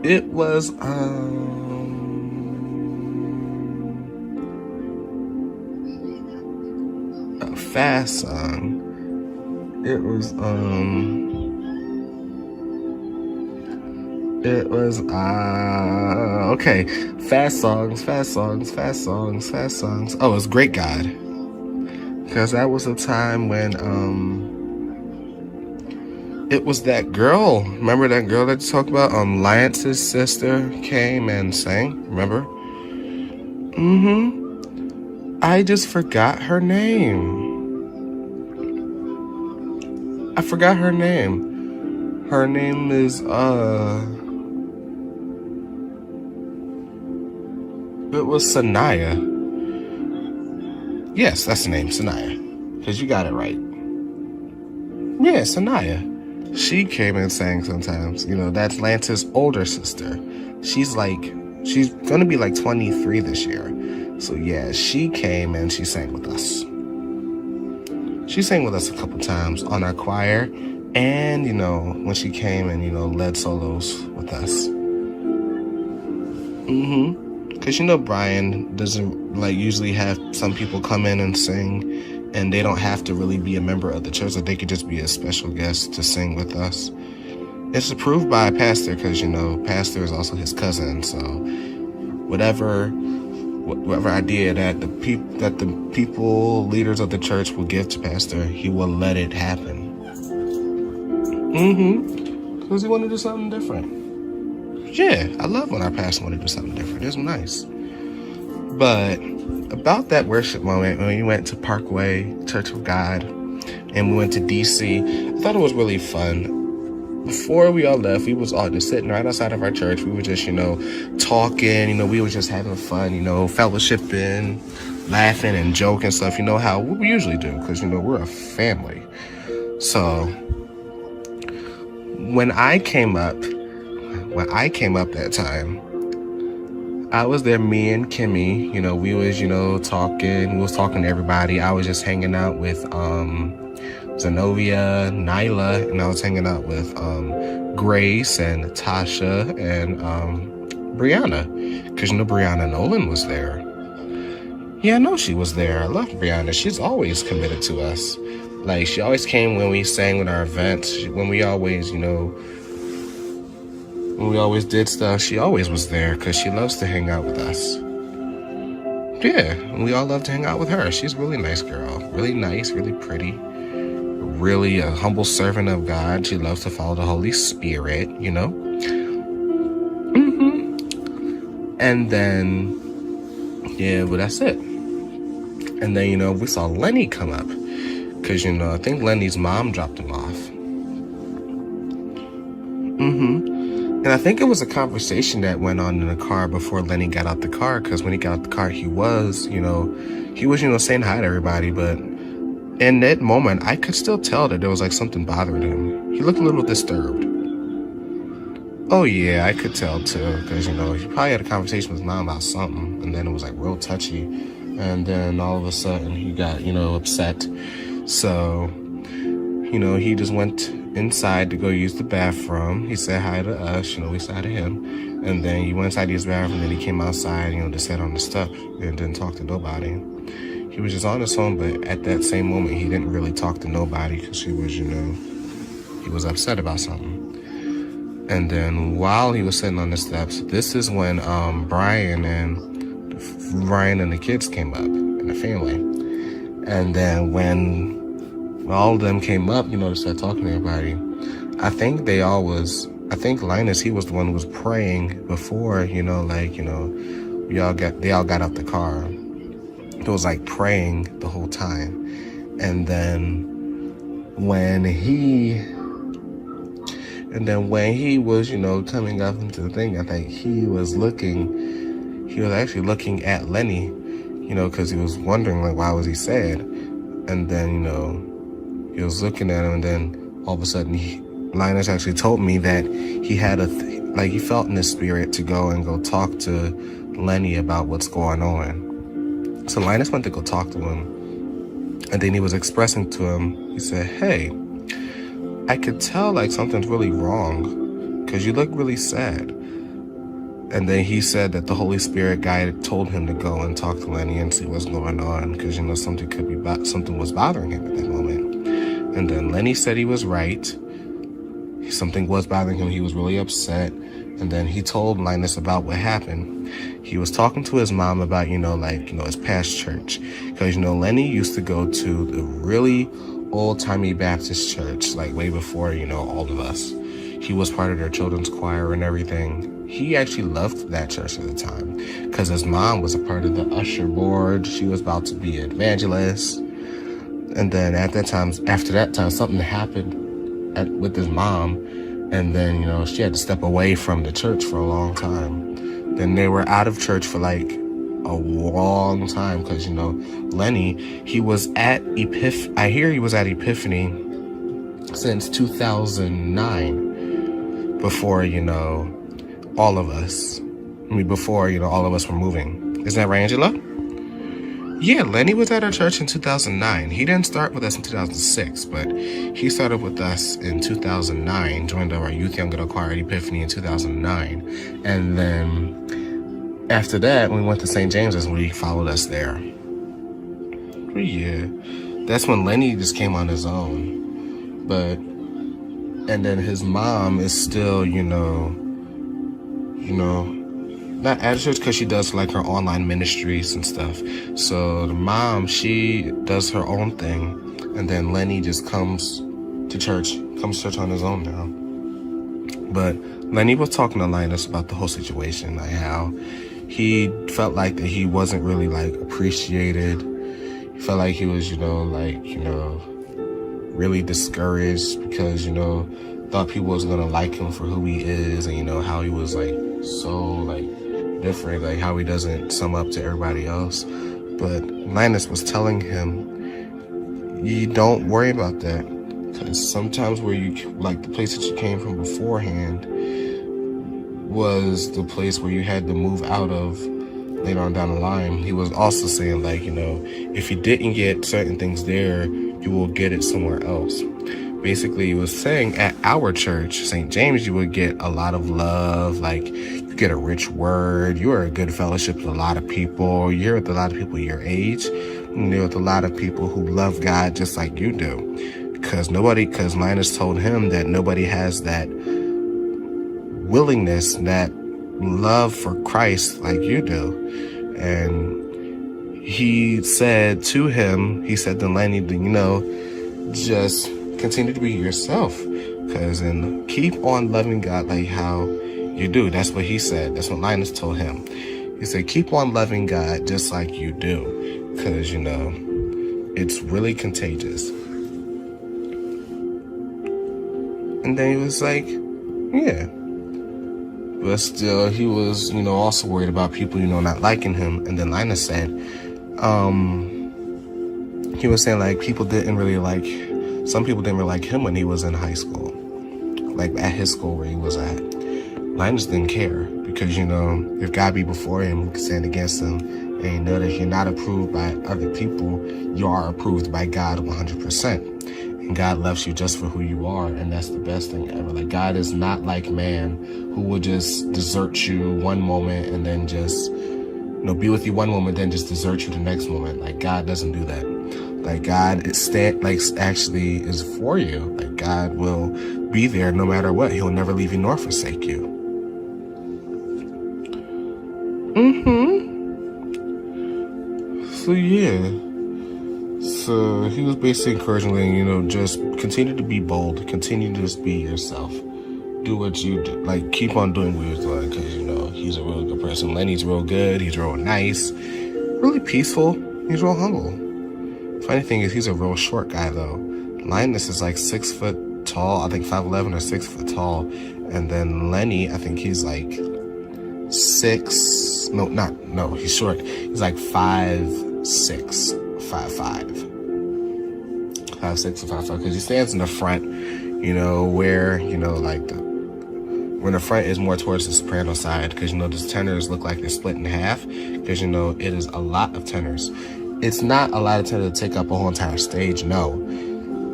Speaker 1: It was a fast song. It was okay. Fast songs. Oh, it was Great God. Because that was a time when it was that girl. Remember that girl that you talked about? Lance's sister came and sang. Remember? I just forgot her name. I forgot her name. Her name is it was Sanaya. Yes, that's the name, Sanaya. Because you got it right. Yeah, Sanaya. She came and sang sometimes. You know, that's Lance's older sister. She's gonna be like 23 this year. So yeah, she came and she sang with us. She sang with us a couple times on our choir. And, you know, when she came and, you know, led solos with us. Because, you know, Brian doesn't, like, usually have some people come in and sing, and they don't have to really be a member of the church, or they could just be a special guest to sing with us. It's approved by a pastor because, you know, pastor is also his cousin, so whatever idea that the people, leaders of the church will give to pastor, he will let it happen. Because he want to do something different. Yeah, I love when our pastor want to do something different. It's nice. But about that worship moment, when we went to Parkway Church of God, and we went to DC, I thought it was really fun. Before we all left, we was all just sitting right outside of our church. We were just, you know, talking, you know, we were just having fun, you know, fellowshipping, laughing and joking stuff, you know, how we usually do, because, you know, we're a family. So when I came up that time, I was there, me and Kimmy, you know, we was, you know, talking to everybody. I was just hanging out with Zenobia, Nyla, and I was hanging out with Grace and Tasha and Brianna, because, you know, Brianna Nolan was there. Yeah, I know she was there. I love Brianna. She's always committed to us. Like, she always came when we sang with our events, when we always, you know, when we always did stuff, she always was there because she loves to hang out with us. Yeah, and we all love to hang out with her. She's a really nice girl. Really nice, really pretty. Really a humble servant of God. She loves to follow the Holy Spirit, you know? And then, yeah, well, that's it. And then, you know, we saw Lenny come up. Because, you know, I think Lenny's mom dropped him off. And I think it was a conversation that went on in the car before Lenny got out the car. Because when he got out the car, he was, you know, saying hi to everybody. But in that moment, I could still tell that there was like something bothering him. He looked a little disturbed. Oh yeah, I could tell too. Because, you know, he probably had a conversation with his mom about something. And then it was like real touchy. And then all of a sudden he got, you know, upset. So, you know, he just went inside to go use the bathroom. He said hi to us, you know, we said hi to him. And then he went inside his bathroom, and then he came outside, you know, to sit on the step and didn't talk to nobody. He was just on his phone, but at that same moment, he didn't really talk to nobody because he was, you know, he was upset about something. And then while he was sitting on the steps, this is when Brian and the kids came up, and the family. And then when all of them came up, you know, to start talking to everybody, I think Linus, he was the one who was praying before, you know, like, you know, they all got out the car. It was like praying the whole time. And then when he was, you know, coming up into the thing, I think he was actually looking at Lenny, you know, because he was wondering, like, why was he sad? And then, you know, he was looking at him, and then all of a sudden, Linus actually told me that he had he felt in his spirit to go talk to Lenny about what's going on. So Linus went to go talk to him, and then he was expressing to him, he said, hey, I could tell like something's really wrong because you look really sad. And then he said that the Holy Spirit guy told him to go and talk to Lenny and see what's going on because, you know, something was bothering him at that moment. And then Lenny said he was right. Something was bothering him. He was really upset. And then he told Linus about what happened. He was talking to his mom about, his past church. Because, Lenny used to go to the really old-timey Baptist church, like way before, all of us. He was part of their children's choir and everything. He actually loved that church at the time because his mom was a part of the usher board. She was about to be an evangelist. And then after that time, something happened with his mom. And then, she had to step away from the church for a long time. Then they were out of church for like a long time because, Lenny, he was at I hear he was at Epiphany since 2009 before, all of us. Before, all of us were moving. Isn't that right, Angela? Yeah, Lenny was at our church in 2009. He didn't start with us in 2006, but he started with us in 2009, joined our youth young adult choir at Epiphany in 2009. And then after that, we went to St. James's and he followed us there. But yeah, that's when Lenny just came on his own. And then his mom is still, not at church because she does like her online ministries and stuff. So the mom, she does her own thing. And then Lenny just comes to church on his own now. But Lenny was talking to Linus about the whole situation, like how he felt like that he wasn't really like appreciated. He felt like he was, really discouraged because, thought people was going to like him for who he is and, how he was like so like different, like how he doesn't sum up to everybody else. But Linus was telling him, you don't worry about that because sometimes where you like the place that you came from beforehand was the place where you had to move out of later on down the line. He was also saying like, if you didn't get certain things there, you will get it somewhere else. Basically, he was saying at our church, St. James, you would get a lot of love, like you get a rich word, you are a good fellowship with a lot of people, you're with a lot of people your age, and you're with a lot of people who love God just like you do. Because Linus told him that nobody has that willingness, that love for Christ like you do. And he said to Lenny, just continue to be yourself, and keep on loving God like how you do. That's what he said. That's what Linus told him. He said, keep on loving God just like you do, because, it's really contagious. And then he was like, yeah. But still, he was, also worried about people, not liking him. And then Linus said, he was saying, like, some people didn't really like him when he was in high school, like at his school where he was at. Linus didn't care because, if God be before him, who can stand against him? And that if you're not approved by other people, you are approved by God 100%. And God loves you just for who you are, and that's the best thing ever. Like, God is not like man who will just desert you one moment and then just, be with you one moment, then just desert you the next moment. Like, God doesn't do that. Like, God actually is for you. Like, God will be there no matter what. He'll never leave you nor forsake you. So, yeah. So, he was basically encouraging, just continue to be bold. Continue to just be yourself. Do what you do. Like, keep on doing what you're doing because, he's a really good person. Lenny's real good. He's real nice. Really peaceful. He's real humble. Funny thing is, he's a real short guy, though. Linus is like 6 foot tall. I think 5'11" or 6 foot tall. And then Lenny, I think he's like he's short. He's like 5'6", 5'5". 5'6" or 5'5", because he stands in the front, where, when the front is more towards the soprano side, because, the tenors look like they're split in half, because, it is a lot of tenors. It's not a lot of tenors to take up a whole entire stage, no.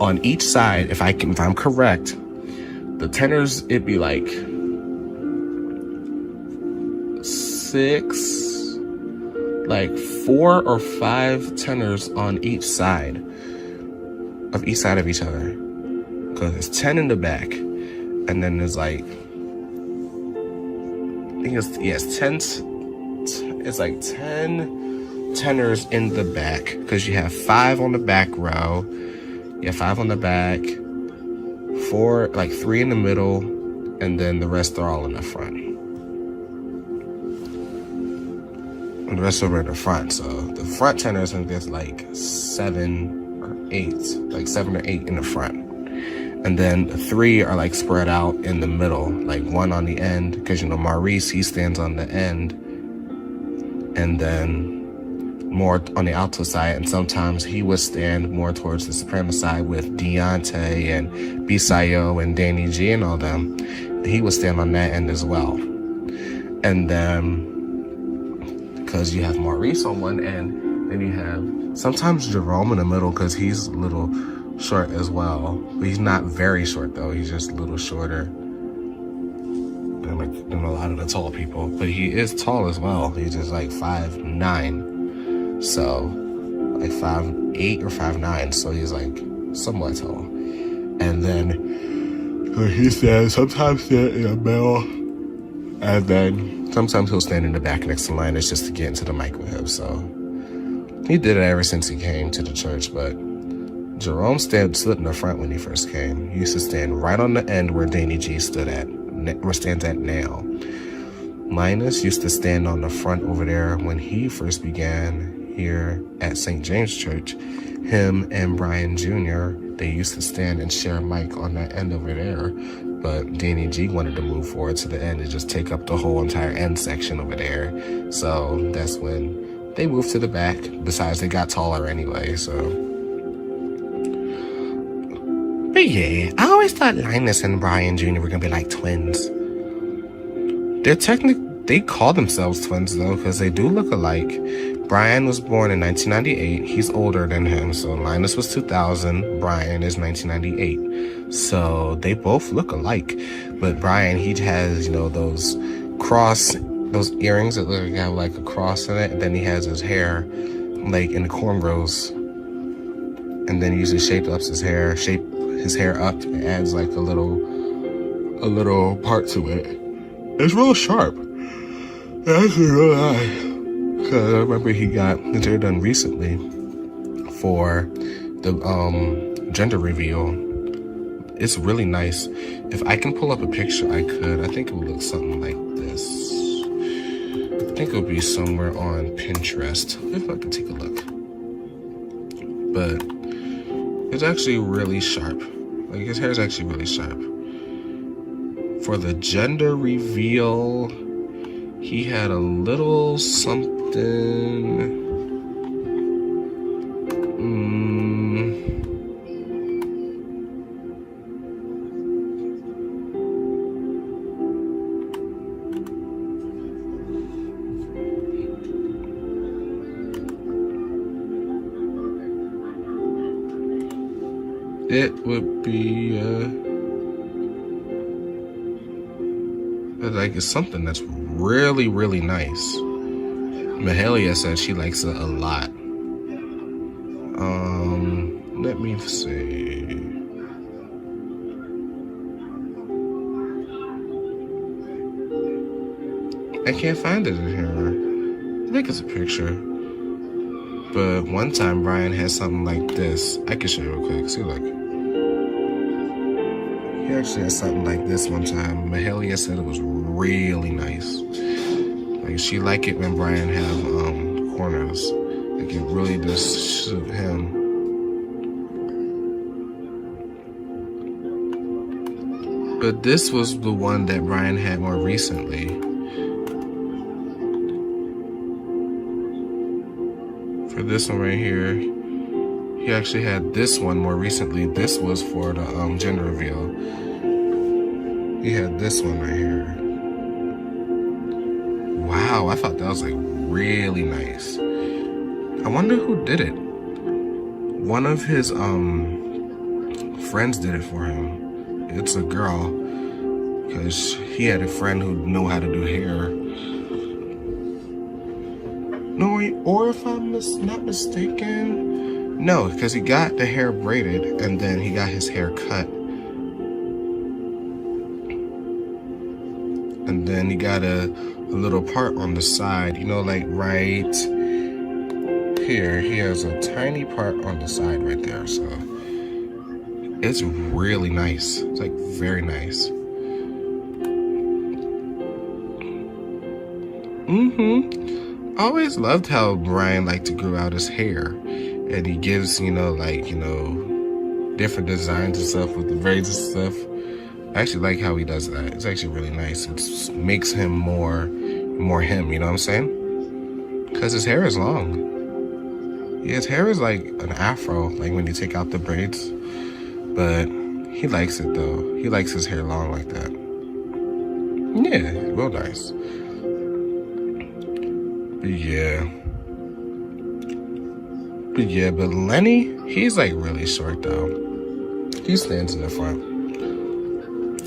Speaker 1: on each side, if I'm correct, the tenors, it'd be like 4 or 5 tenors on each side of each other. Because it's 10 in the back, and then there's like, I think it's 10. It's like 10 tenors in the back, because you have 5 on the back row. You have 5 on the back, 4, like 3 in the middle, and then the rest are all in the front. And the rest are in the front. So the front tenors, I think there's like 7 or 8 in the front. And then the 3 are like spread out in the middle, like 1 on the end, because Maurice, he stands on the end, and then more on the alto side, and sometimes he would stand more towards the soprano side with Deontay and Bisayo and Danny G and all them. He would stand on that end as well. And then, because you have Maurice on one end, then you have sometimes Jerome in the middle, because he's a little short as well. But he's not very short though, he's just a little shorter than a lot of the tall people. But he is tall as well, he's just like 5'9". So like 5'8" or 5'9", so he's like somewhat tall. And then he stands, sometimes stand in the middle, and then sometimes he'll stand in the back next to Linus just to get into the mic with him. So he did it ever since he came to the church. But Jerome stood in the front when he first came. He used to stand right on the end where Danny G stands at now. Linus used to stand on the front over there when he first began here at St. James Church. Him and Brian Jr., they used to stand and share a mic on that end over there. But Danny G wanted to move forward to the end and just take up the whole entire end section over there. So that's when they moved to the back. Besides, they got taller anyway, so. But yeah, I always thought Linus and Brian Jr. were gonna be like twins. They call themselves twins though, because they do look alike. Brian was born in 1998. He's older than him. So Linus was 2000. Brian is 1998. So they both look alike. But Brian, he has, those earrings that look like a cross in it. And then he has his hair like in the cornrows. And then he usually shape his hair up and adds like a little part to it. It's real sharp. That's real nice. Because I remember he got his hair done recently for the gender reveal. It's really nice. If I can pull up a picture, I could. I think it would look something like this. I think it would be somewhere on Pinterest. If I could take a look. But it's actually really sharp. Like, his hair is actually really sharp. For the gender reveal, he had a little something. It would be like it's something that's really, really nice. Mahalia said she likes it a lot. Let me see. I can't find it in here. I think it's a picture. But one time Brian had something like this. I can show you real quick. See, look. He actually had something like this one time. Mahalia said it was really nice. Like, she liked it when Brian had corners. Like, it really just suited him. But this was the one that Brian had more recently. For this one right here, he actually had this one more recently. This was for the gender reveal. He had this one right here. Wow, I thought that was like really nice. I wonder who did it. One of his friends did it for him. It's a girl, because he had a friend who knew how to do hair. No, or if I'm not mistaken, no, because he got the hair braided and then he got his hair cut. And then he got a little part on the side, you know, like right here. He has a tiny part on the side right there, so it's really nice. It's like very nice. I always loved how Brian liked to grow out his hair, and he gives, you know, like, you know, different designs and stuff with the braids and stuff. I actually like how he does that. It's actually really nice. It makes him more him, you know what I'm saying? Because his hair is long. Yeah, his hair is like an afro, like when you take out the braids. But he likes it though. He likes his hair long like that. Yeah, real nice. But Lenny, he's like really short though. He stands in the front.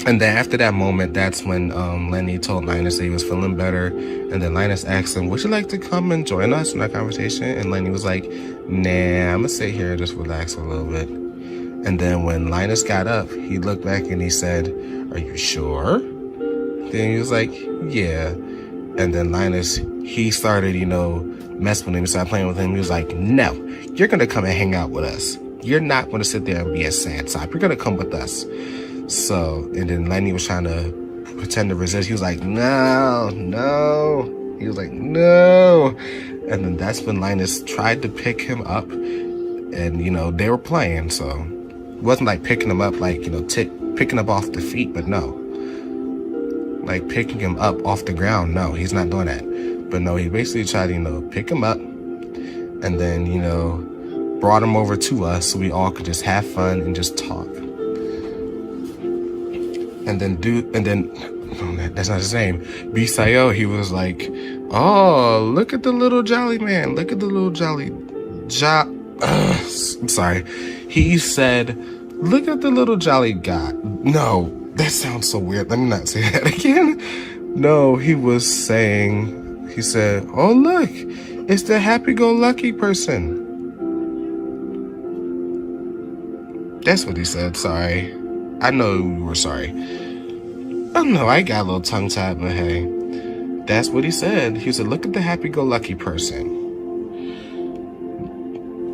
Speaker 1: And then after that moment, that's when Lenny told Linus that he was feeling better. And then Linus asked him, would you like to come and join us in our conversation? And Lenny was like, nah, I'm gonna sit here and just relax a little bit. And then when Linus got up, he looked back and he said, are you sure? Then he was like, yeah. And then Linus, he started, you know, messing with him, started playing with him. He was like, no, you're going to come and hang out with us. You're not going to sit there and be a sad sap. You're going to come with us. So, and then Lenny was trying to pretend to resist. He was like, no. He was like, no. And then that's when Linus tried to pick him up. And, you know, they were playing. So it wasn't like picking him up, like, you know, picking up off the feet, but no. Like picking him up off the ground. No, he's not doing that. But no, he basically tried to, you know, pick him up and then, you know, brought him over to us so we all could just have fun and just talk. And then that's not his name. Bisayo, he was like, oh, look at the little jolly man. Look at the little jolly I'm sorry. He said, look at the little jolly guy. No. That sounds so weird. Let me not say that again. No, he said, oh, look, it's the happy-go-lucky person. That's what he said. Sorry. I know you were sorry. I don't know. I got a little tongue-tied, but hey, that's what he said. He said, look at the happy-go-lucky person.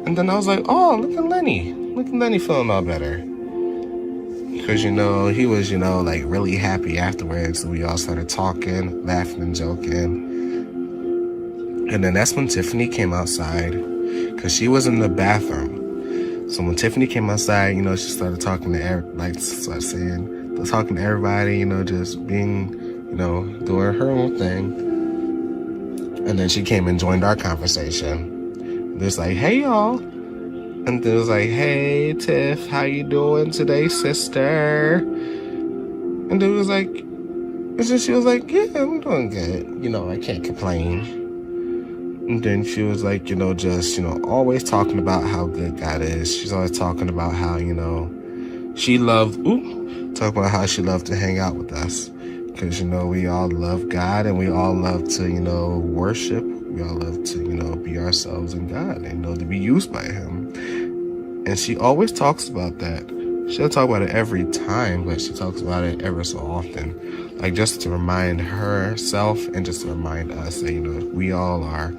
Speaker 1: And then I was like, oh, look at Lenny. Look at Lenny feeling all better. Because, you know, he was, you know, like really happy afterwards. So we all started talking, laughing and joking. And then that's when Tiffany came outside because she was in the bathroom. So when Tiffany came outside, you know, she started talking to talking to everybody, you know, just being, you know, doing her own thing. And then she came and joined our conversation. There's like, hey, y'all. And then it was like, hey, Tiff, how you doing today, sister? And then it was like, and then she was like, yeah, I'm doing good. You know, I can't complain. And then she was like, you know, just, you know, always talking about how good God is. She's always talking about how, you know, talking about how she loved to hang out with us. Because, you know, we all love God and we all love to, you know, worship. We all love to, you know, be ourselves in God and, you know, to be used by Him. And she always talks about that. She doesn't talk about it every time, but she talks about it ever so often. Like, just to remind herself and just to remind us that, you know, we all are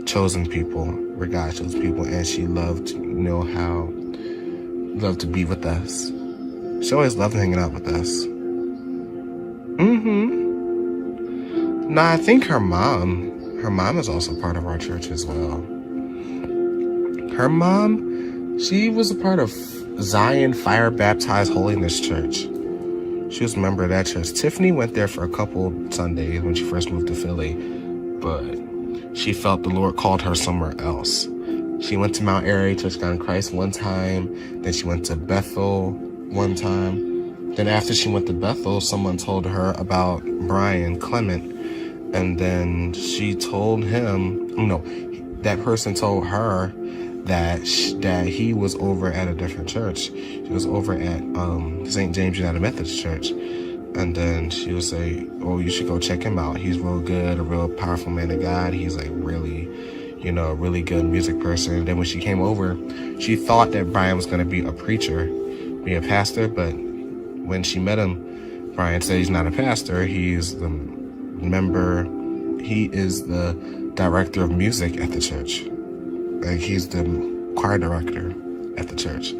Speaker 1: chosen people. We're God's chosen people. And she loved, you know, loved to be with us. She always loved hanging out with us. Nah, I think her mom is also part of our church as well. Her mom, she was a part of Zion Fire Baptized Holiness Church. She was a member of that church. Tiffany went there for a couple Sundays when she first moved to Philly, but she felt the Lord called her somewhere else. She went to Mount Airy Church of God in Christ one time. Then she went to Bethel one time. Then after she went to Bethel, someone told her about Brian Clement. And then she told him, that person told her that he was over at a different church. She was over at St. James United Methodist Church. And then she would say, oh, you should go check him out. He's real good, a real powerful man of God. He's like really, a really good music person. And then when she came over, she thought that Brian was going to be a preacher, be a pastor. But when she met him, Brian said he's not a pastor. He's the director of music at the church. Like, he's the choir director at the church.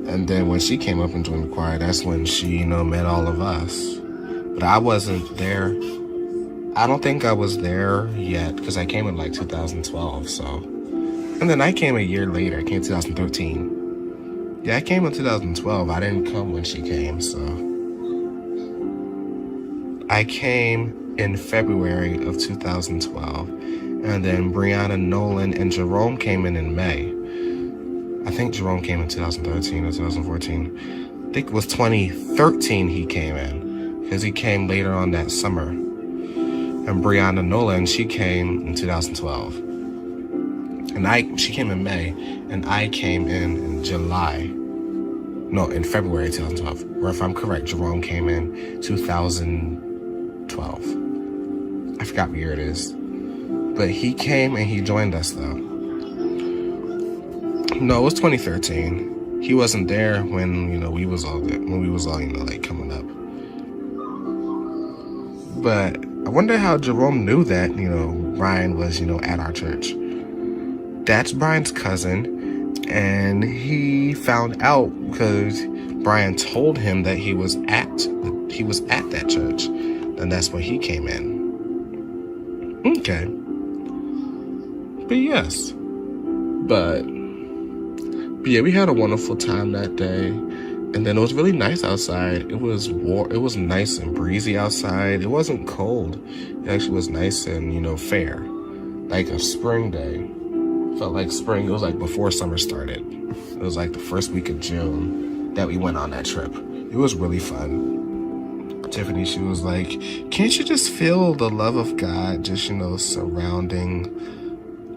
Speaker 1: And then when she came up and joined the choir, that's when she, met all of us. But I wasn't there. I don't think I was there yet because I came in like 2012. So, and then I came a year later. I came in 2013. Yeah, I came in 2012. I didn't come when she came. So, I came in February of 2012, and then Brianna Nolan and Jerome came in May. I think Jerome came in 2013 or 2014. I think it was 2013 he came in, because he came later on that summer. And Brianna Nolan, she came in 2012. And she came in May, and I came in July. No, in February 2012. Or if I'm correct, Jerome came in 2012. I forgot what year it is. But he came and he joined us though. No, it was 2013. He wasn't there when, we was all like coming up. But I wonder how Jerome knew that, Brian was, at our church. That's Brian's cousin, and he found out because Brian told him that he was at that church, and that's when he came in. Okay. But yes. But yeah, we had a wonderful time that day. And then it was really nice outside. It was warm. It was nice and breezy outside. It wasn't cold. It actually was nice and, fair. Like a spring day. Felt like spring. It was like before summer started. It was like the first week of June that we went on that trip. It was really fun. Tiffany, she was like, can't you just feel the love of God just, surrounding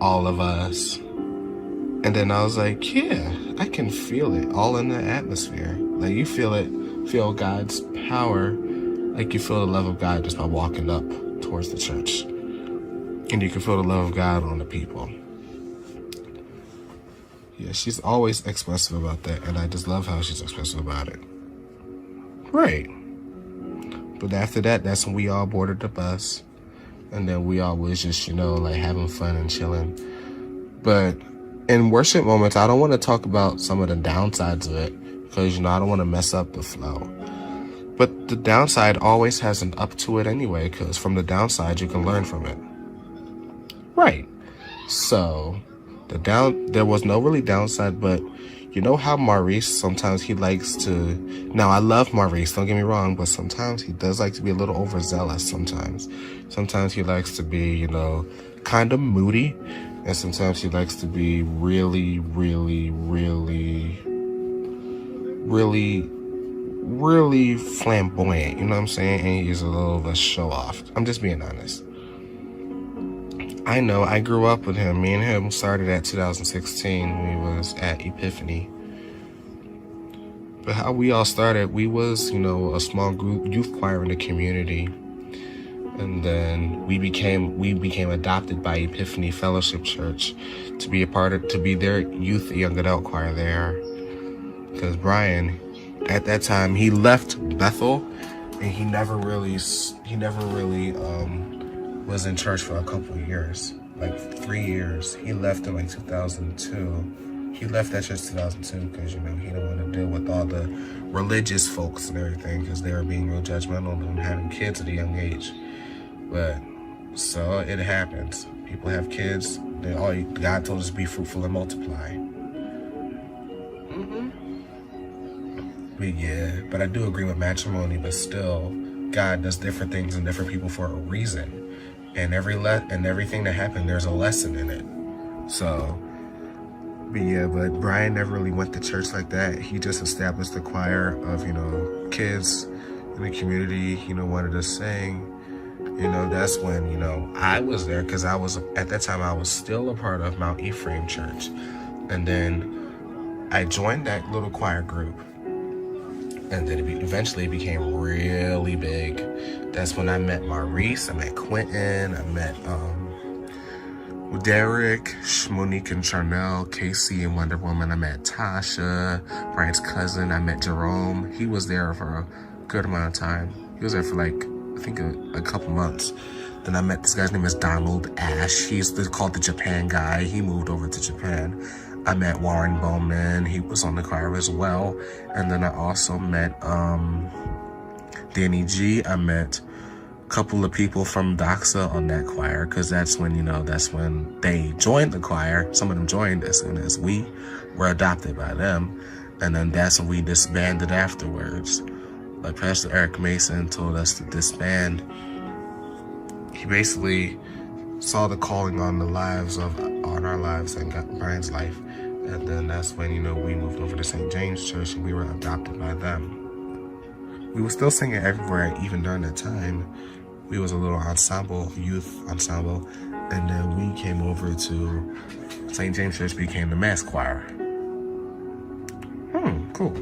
Speaker 1: all of us? And then I was like, yeah, I can feel it all in the atmosphere. Like, you feel God's power, like you feel the love of God just by walking up towards the church. And you can feel the love of God on the people. Yeah, she's always expressive about that, and I just love how she's expressive about it. Right. But after that, that's when we all boarded the bus. And then we all was just, like having fun and chilling. But in worship moments, I don't want to talk about some of the downsides of it because, I don't want to mess up the flow. But the downside always has an up to it anyway, because from the downside, you can learn from it. Right. So there was no really downside, but how Maurice, sometimes he likes to, now I love Maurice, don't get me wrong, but sometimes he does like to be a little overzealous sometimes. Sometimes he likes to be, kind of moody. And sometimes he likes to be really, really, really, really, really flamboyant. You know what I'm saying? And he's a little of a show off. I'm just being honest. I know, I grew up with him. Me and him started at 2016 when we was at Epiphany. But how we all started, we was, a small group, youth choir in the community. And then we became adopted by Epiphany Fellowship Church to be their youth young adult choir there. Because Brian, at that time, he left Bethel, and he never really was in church for a couple of years, like 3 years. He left in like 2002. He left that church in 2002 because, he didn't want to deal with all the religious folks and everything because they were being real judgmental and having kids at a young age. But so it happens. People have kids. God told us to be fruitful and multiply. But yeah, but I do agree with matrimony. But still, God does different things in different people for a reason. And everything that happened, there's a lesson in it. So, but yeah, but Brian never really went to church like that. He just established a choir of kids in the community. Wanted to sing. That's when, I was there because at that time, I was still a part of Mount Ephraim Church. And then I joined that little choir group. And then eventually it became really big. That's when I met Maurice, I met Quentin, I met Derek, Monique and Charnel, Casey and Wonder Woman. I met Tasha, Brian's cousin. I met Jerome. He was there for a good amount of time. He was there for I think a couple months. Then I met this guy's name is Donald Ash. He's called the Japan guy. He moved over to Japan. I met Warren Bowman. He was on the choir as well. And then I also met Danny G. I met a couple of people from Doxa on that choir, because that's when they joined the choir. Some of them joined as soon as we were adopted by them. And then that's when we disbanded afterwards. Like Pastor Eric Mason told us to disband. He basically saw the calling on our lives and got Brian's life. And then that's when, we moved over to St. James Church and we were adopted by them. We were still singing everywhere, even during that time. We was a little youth ensemble. And then we came over to St. James Church, became the mass choir. Cool.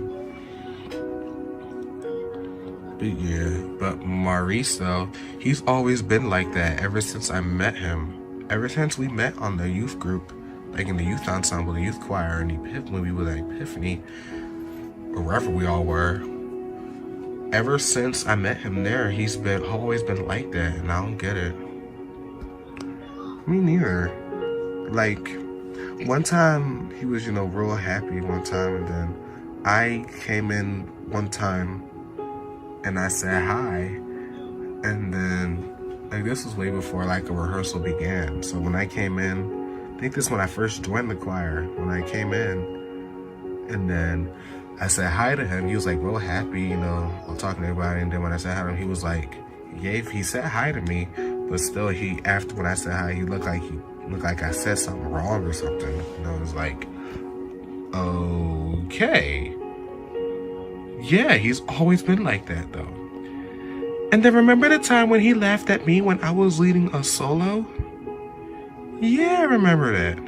Speaker 1: But Maurice, though, he's always been like that ever since I met him. Ever since we met on the youth group, like in the youth ensemble, the youth choir, and when we were at Epiphany, or wherever we all were. Ever since I met him there, he's always been like that, and I don't get it. Me neither. Like, one time, he was, real happy one time, and then I came in one time, and I said hi, and then, this was way before, a rehearsal began. So when I came in, I think this is when I first joined the choir, when I came in, and then I said hi to him. He was, real happy, while talking to everybody, and then when I said hi to him, he was he said hi to me, but still, after when I said hi, he looked like I said something wrong or something, and I was like, okay. Yeah, he's always been like that, though. And then remember the time when he laughed at me when I was leading a solo? Yeah, I remember that.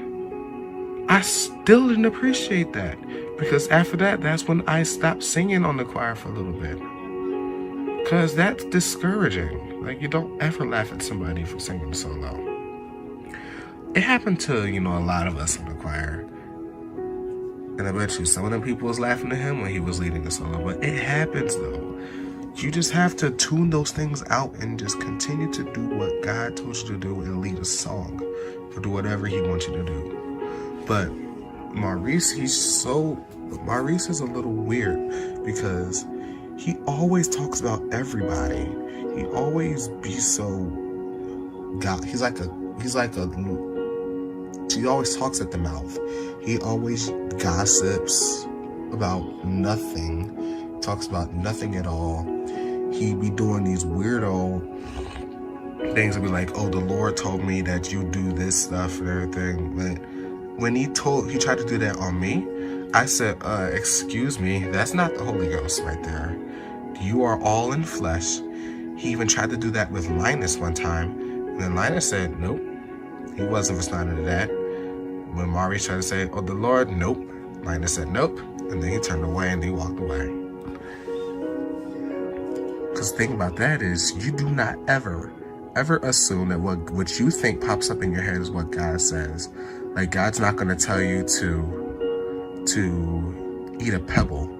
Speaker 1: I still didn't appreciate that, because after that, that's when I stopped singing on the choir for a little bit. Because that's discouraging. You don't ever laugh at somebody for singing solo. It happened to, a lot of us in the choir. And I bet you some of them people was laughing at him when he was leading a solo. But it happens, though. You just have to tune those things out and just continue to do what God told you to do and lead a song. Or do whatever he wants you to do. But Maurice is a little weird, because he always talks about everybody. He always be so God. He always talks at the mouth. He always gossips about nothing. Talks about nothing at all. He be doing these weirdo things and be like, oh, the Lord told me that you do this stuff and everything. But when he tried to do that on me, I said, excuse me, that's not the Holy Ghost right there. You are all in flesh. He even tried to do that with Linus one time. And then Linus said, nope. He wasn't responding to that. When Maurice tried to say, oh, the Lord, nope. Linus said, nope. And then he turned away and he walked away. Because the thing about that is, you do not ever assume that what you think pops up in your head is what God says. God's not going to tell you to eat a pebble.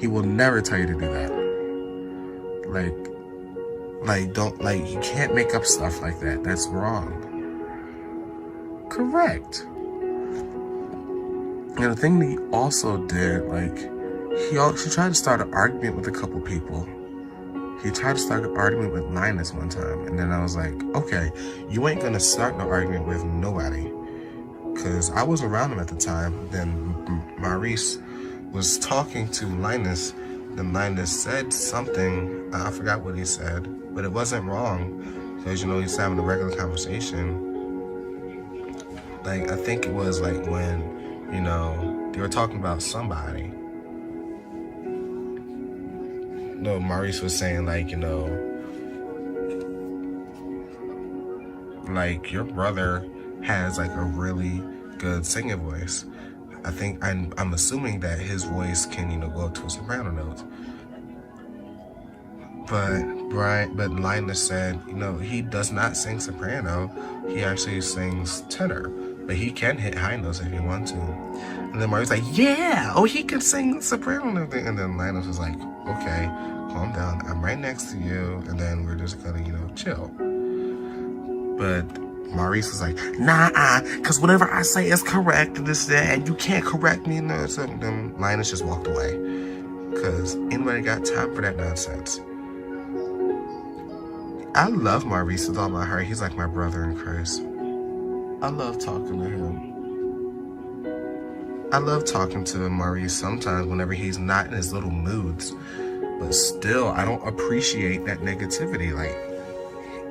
Speaker 1: He will never tell you to do that. You can't make up stuff like that. That's wrong. Correct. And the thing that he also did, he tried to start an argument with a couple people. He tried to start an argument with Linus one time. And then I was like, okay, you ain't gonna start no argument with nobody. Because I was around him at the time. Then Maurice was talking to Linus. Then Linus said something. I forgot what he said. But it wasn't wrong. Because, he's having a regular conversation. I think it was when, they were talking about somebody. No, Maurice was saying Like, your brother has like a really good singing voice. I think I'm assuming that his voice can, you know, go up to a soprano note. But Linus said, you know, he does not sing soprano. He actually sings tenor, but he can hit high notes if he wants to. And then Mari's like, yeah, oh, he can sing soprano and everything. And then Linus was like, okay, calm down. I'm right next to you. And then we're just gonna, you know, chill. But Maurice was like, nah, because whatever I say is correct and this, that, and you can't correct me. And then Linus just walked away. Because anybody got time for that nonsense? I love Maurice with all my heart. He's like my brother in Christ. I love talking to him. I love talking to Maurice sometimes whenever he's not in his little moods. But still, I don't appreciate that negativity. Like,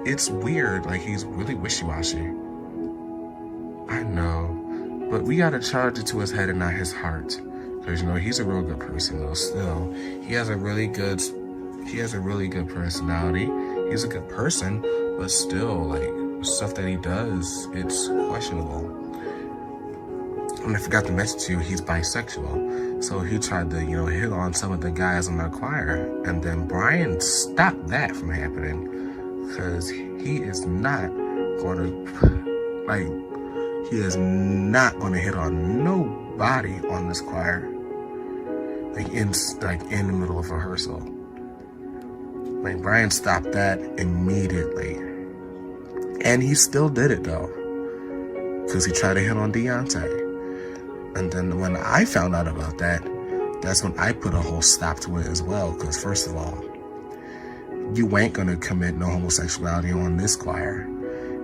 Speaker 1: it's weird. Like, he's really wishy-washy. I know. But we gotta charge it to his head and not his heart. Because, you know, he's a real good person, though, still. He has a really good personality. He's a good person, but still, like, stuff that he does, it's questionable. And I forgot to mention to you, he's bisexual. So he tried to, you know, hit on some of the guys in the choir. And then Brian stopped that from happening. Because he is not going to, like, he is not going to hit on nobody on this choir. Like in the middle of rehearsal. Like, Brian stopped that immediately. And he still did it, though. Because he tried to hit on Deontay. And then when I found out about that, that's when I put a whole stop to it as well. Because first of all, you ain't going to commit no homosexuality on this choir.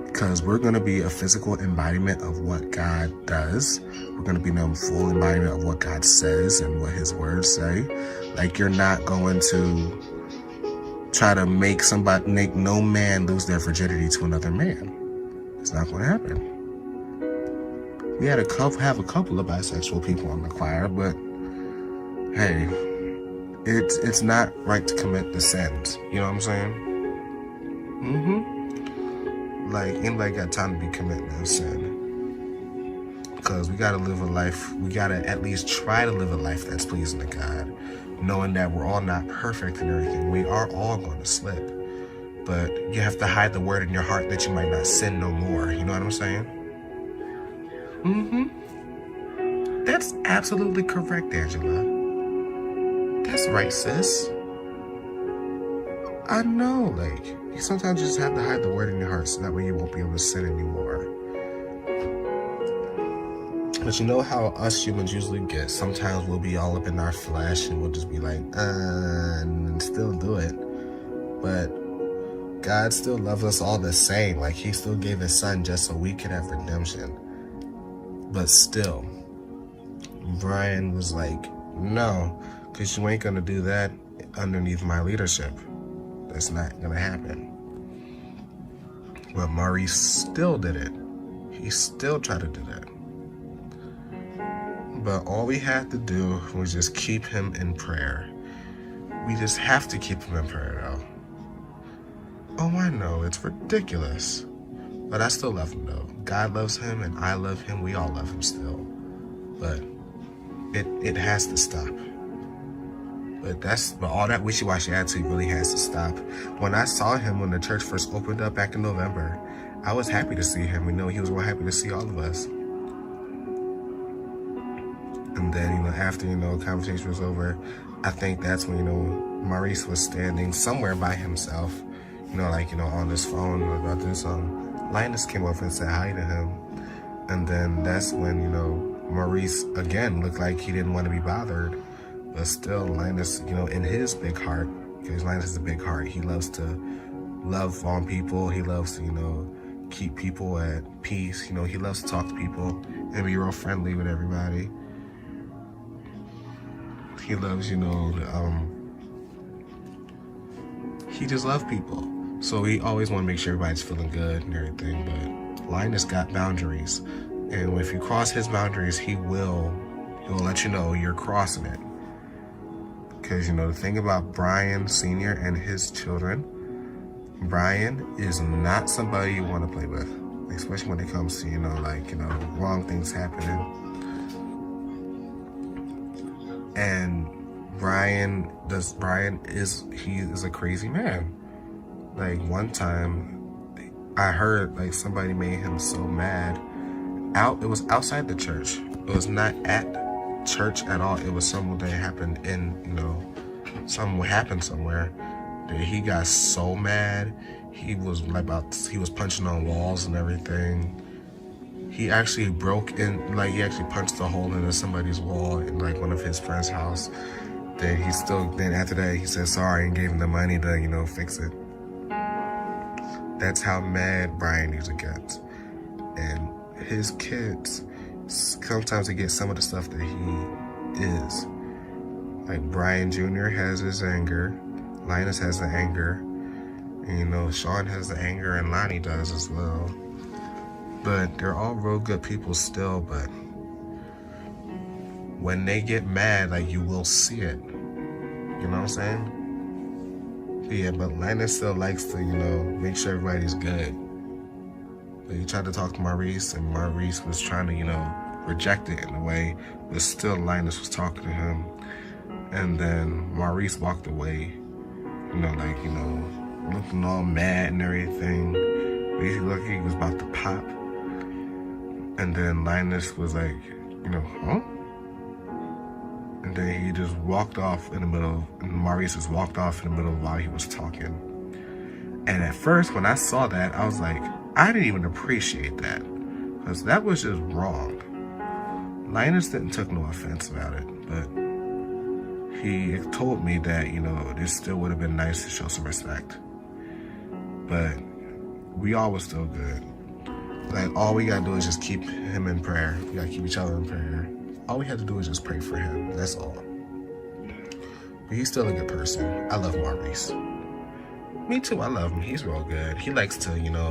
Speaker 1: Because we're going to be a physical embodiment of what God does. We're going to be no full embodiment of what God says and what his words say. Like, you're not going to try to make no man lose their virginity to another man. It's not going to happen. We had have a couple of bisexual people on the choir, but hey, it's not right to commit the sins. You know what I'm saying? Like, anybody got time to be committing a sin? Because we gotta live a life. We gotta at least try to live a life that's pleasing to God, knowing that we're all not perfect and everything. We are all going to slip, but you have to hide the word in your heart that you might not sin no more. You know what I'm saying? That's absolutely correct, Angela. That's right, sis. I know, like, you sometimes just have to hide the word in your heart so that way you won't be able to sin anymore. But you know how us humans usually get? Sometimes we'll be all up in our flesh and we'll just be like, and still do it. But God still loves us all the same. Like, he still gave his son just so we could have redemption. But still, Brian was like, no, because you ain't going to do that underneath my leadership. That's not going to happen. But Maurice still did it. He still tried to do that. But all we had to do was just keep him in prayer. We just have to keep him in prayer, though. Oh, I know, it's ridiculous. But I still love him, though. God loves him, and I love him. We all love him still. But it has to stop. But all that wishy-washy attitude really has to stop. When I saw him when the church first opened up back in November, I was happy to see him. You know, he was real happy to see all of us. And then, you know, after, you know, conversation was over, I think that's when, you know, Maurice was standing somewhere by himself, you know, like, you know, on his phone about this. Linus came over and said hi to him. And then that's when, you know, Maurice again looked like he didn't want to be bothered. But still, Linus, you know, in his big heart, because Linus has a big heart, he loves to love on people. He loves to, you know, keep people at peace. You know, he loves to talk to people and be real friendly with everybody. He loves, you know, he just loves people. So he always want to make sure everybody's feeling good and everything. But Linus got boundaries. And if you cross his boundaries, he'll let you know you're crossing it. Because, you know, the thing about Brian Sr. and his children, Brian is not somebody you want to play with, especially when it comes to, wrong things happening. And Brian is a crazy man. Like, one time I heard like somebody made him so mad. It was outside the church. It was not at church at all. It was something that happened something happened somewhere that he got so mad. He was punching on walls and everything. He actually he actually punched a hole into somebody's wall in like one of his friend's house. Then after that he said sorry and gave him the money to, fix it. That's how mad Brian usually gets. And his kids, sometimes they get some of the stuff that he is. Like Brian Jr. has his anger, Linus has the anger, and Sean has the anger, and Lonnie does as well. But they're all real good people still, but when they get mad, like, you will see it. You know what I'm saying? Yeah, but Linus still likes to, make sure everybody's good. But he tried to talk to Maurice, and Maurice was trying to, reject it in a way, but still Linus was talking to him. And then Maurice walked away, looking all mad and everything. He looked like he was about to pop. And then Linus was like, huh? And then he just walked off in the middle, and Maurice just walked off in the middle while he was talking. And at first, when I saw that, I was like, I didn't even appreciate that, because that was just wrong. Linus didn't take no offense about it, but he told me that, this still would have been nice to show some respect. But we all was still good. Like, all we gotta do is just keep him in prayer. We gotta keep each other in prayer. All we have to do is just pray for him. That's all. But he's still a good person. I love Maurice. Me too, I love him. He's real good. He likes to,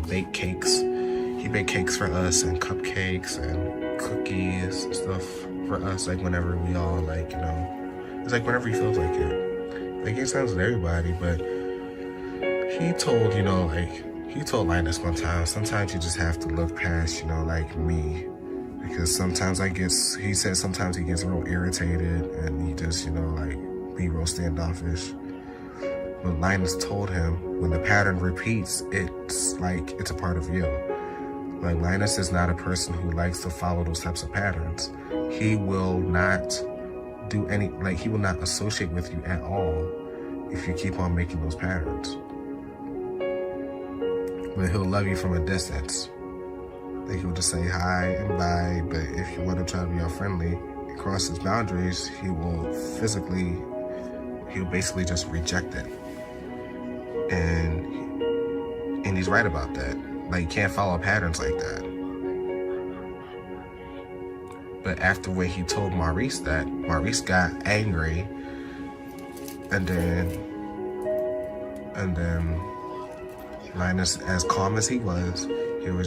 Speaker 1: bake cakes. He baked cakes for us and cupcakes and cookies and stuff for us, like, whenever we all, it's like whenever he feels like it. Like, he sounds with everybody, but he told, he told Linus one time, sometimes you just have to look past, like me. Because sometimes he said sometimes he gets real irritated and he just, be real standoffish. But Linus told him, when the pattern repeats, it's like it's a part of you. Like, Linus is not a person who likes to follow those types of patterns. He will not he will not associate with you at all if you keep on making those patterns. But he'll love you from a distance. Like, he'll just say hi and bye, but if you want to try to be all friendly and cross his boundaries, he'll basically just reject it. And he's right about that. Like, you can't follow patterns like that. But after when he told Maurice that, Maurice got angry, and then Linus, as calm as he was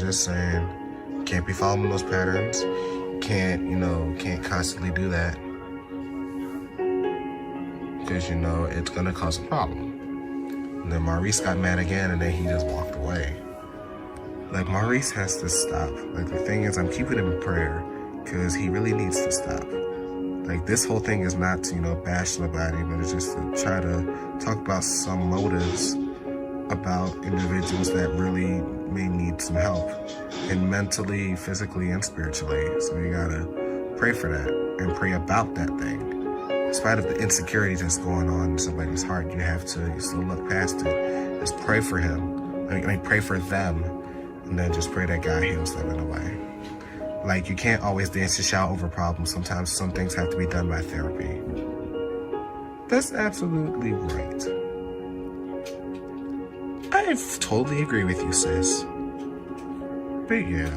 Speaker 1: just saying, can't be following those patterns. Can't constantly do that. Because, it's gonna cause a problem. And then Maurice got mad again, and then he just walked away. Like, Maurice has to stop. Like, the thing is, I'm keeping him in prayer, because he really needs to stop. Like, this whole thing is not to, bash somebody, but it's just to try to talk about some motives about individuals that really may need some help, and mentally, physically, and spiritually. So you gotta pray for that and pray about that thing. In spite of the insecurity that's going on in somebody's heart, you still look past it. Just pray for him. Pray for them, and then just pray that God heals them in a way. Like, you can't always dance and shout over problems. Sometimes some things have to be done by therapy. That's absolutely right. I totally agree with you, sis. But yeah.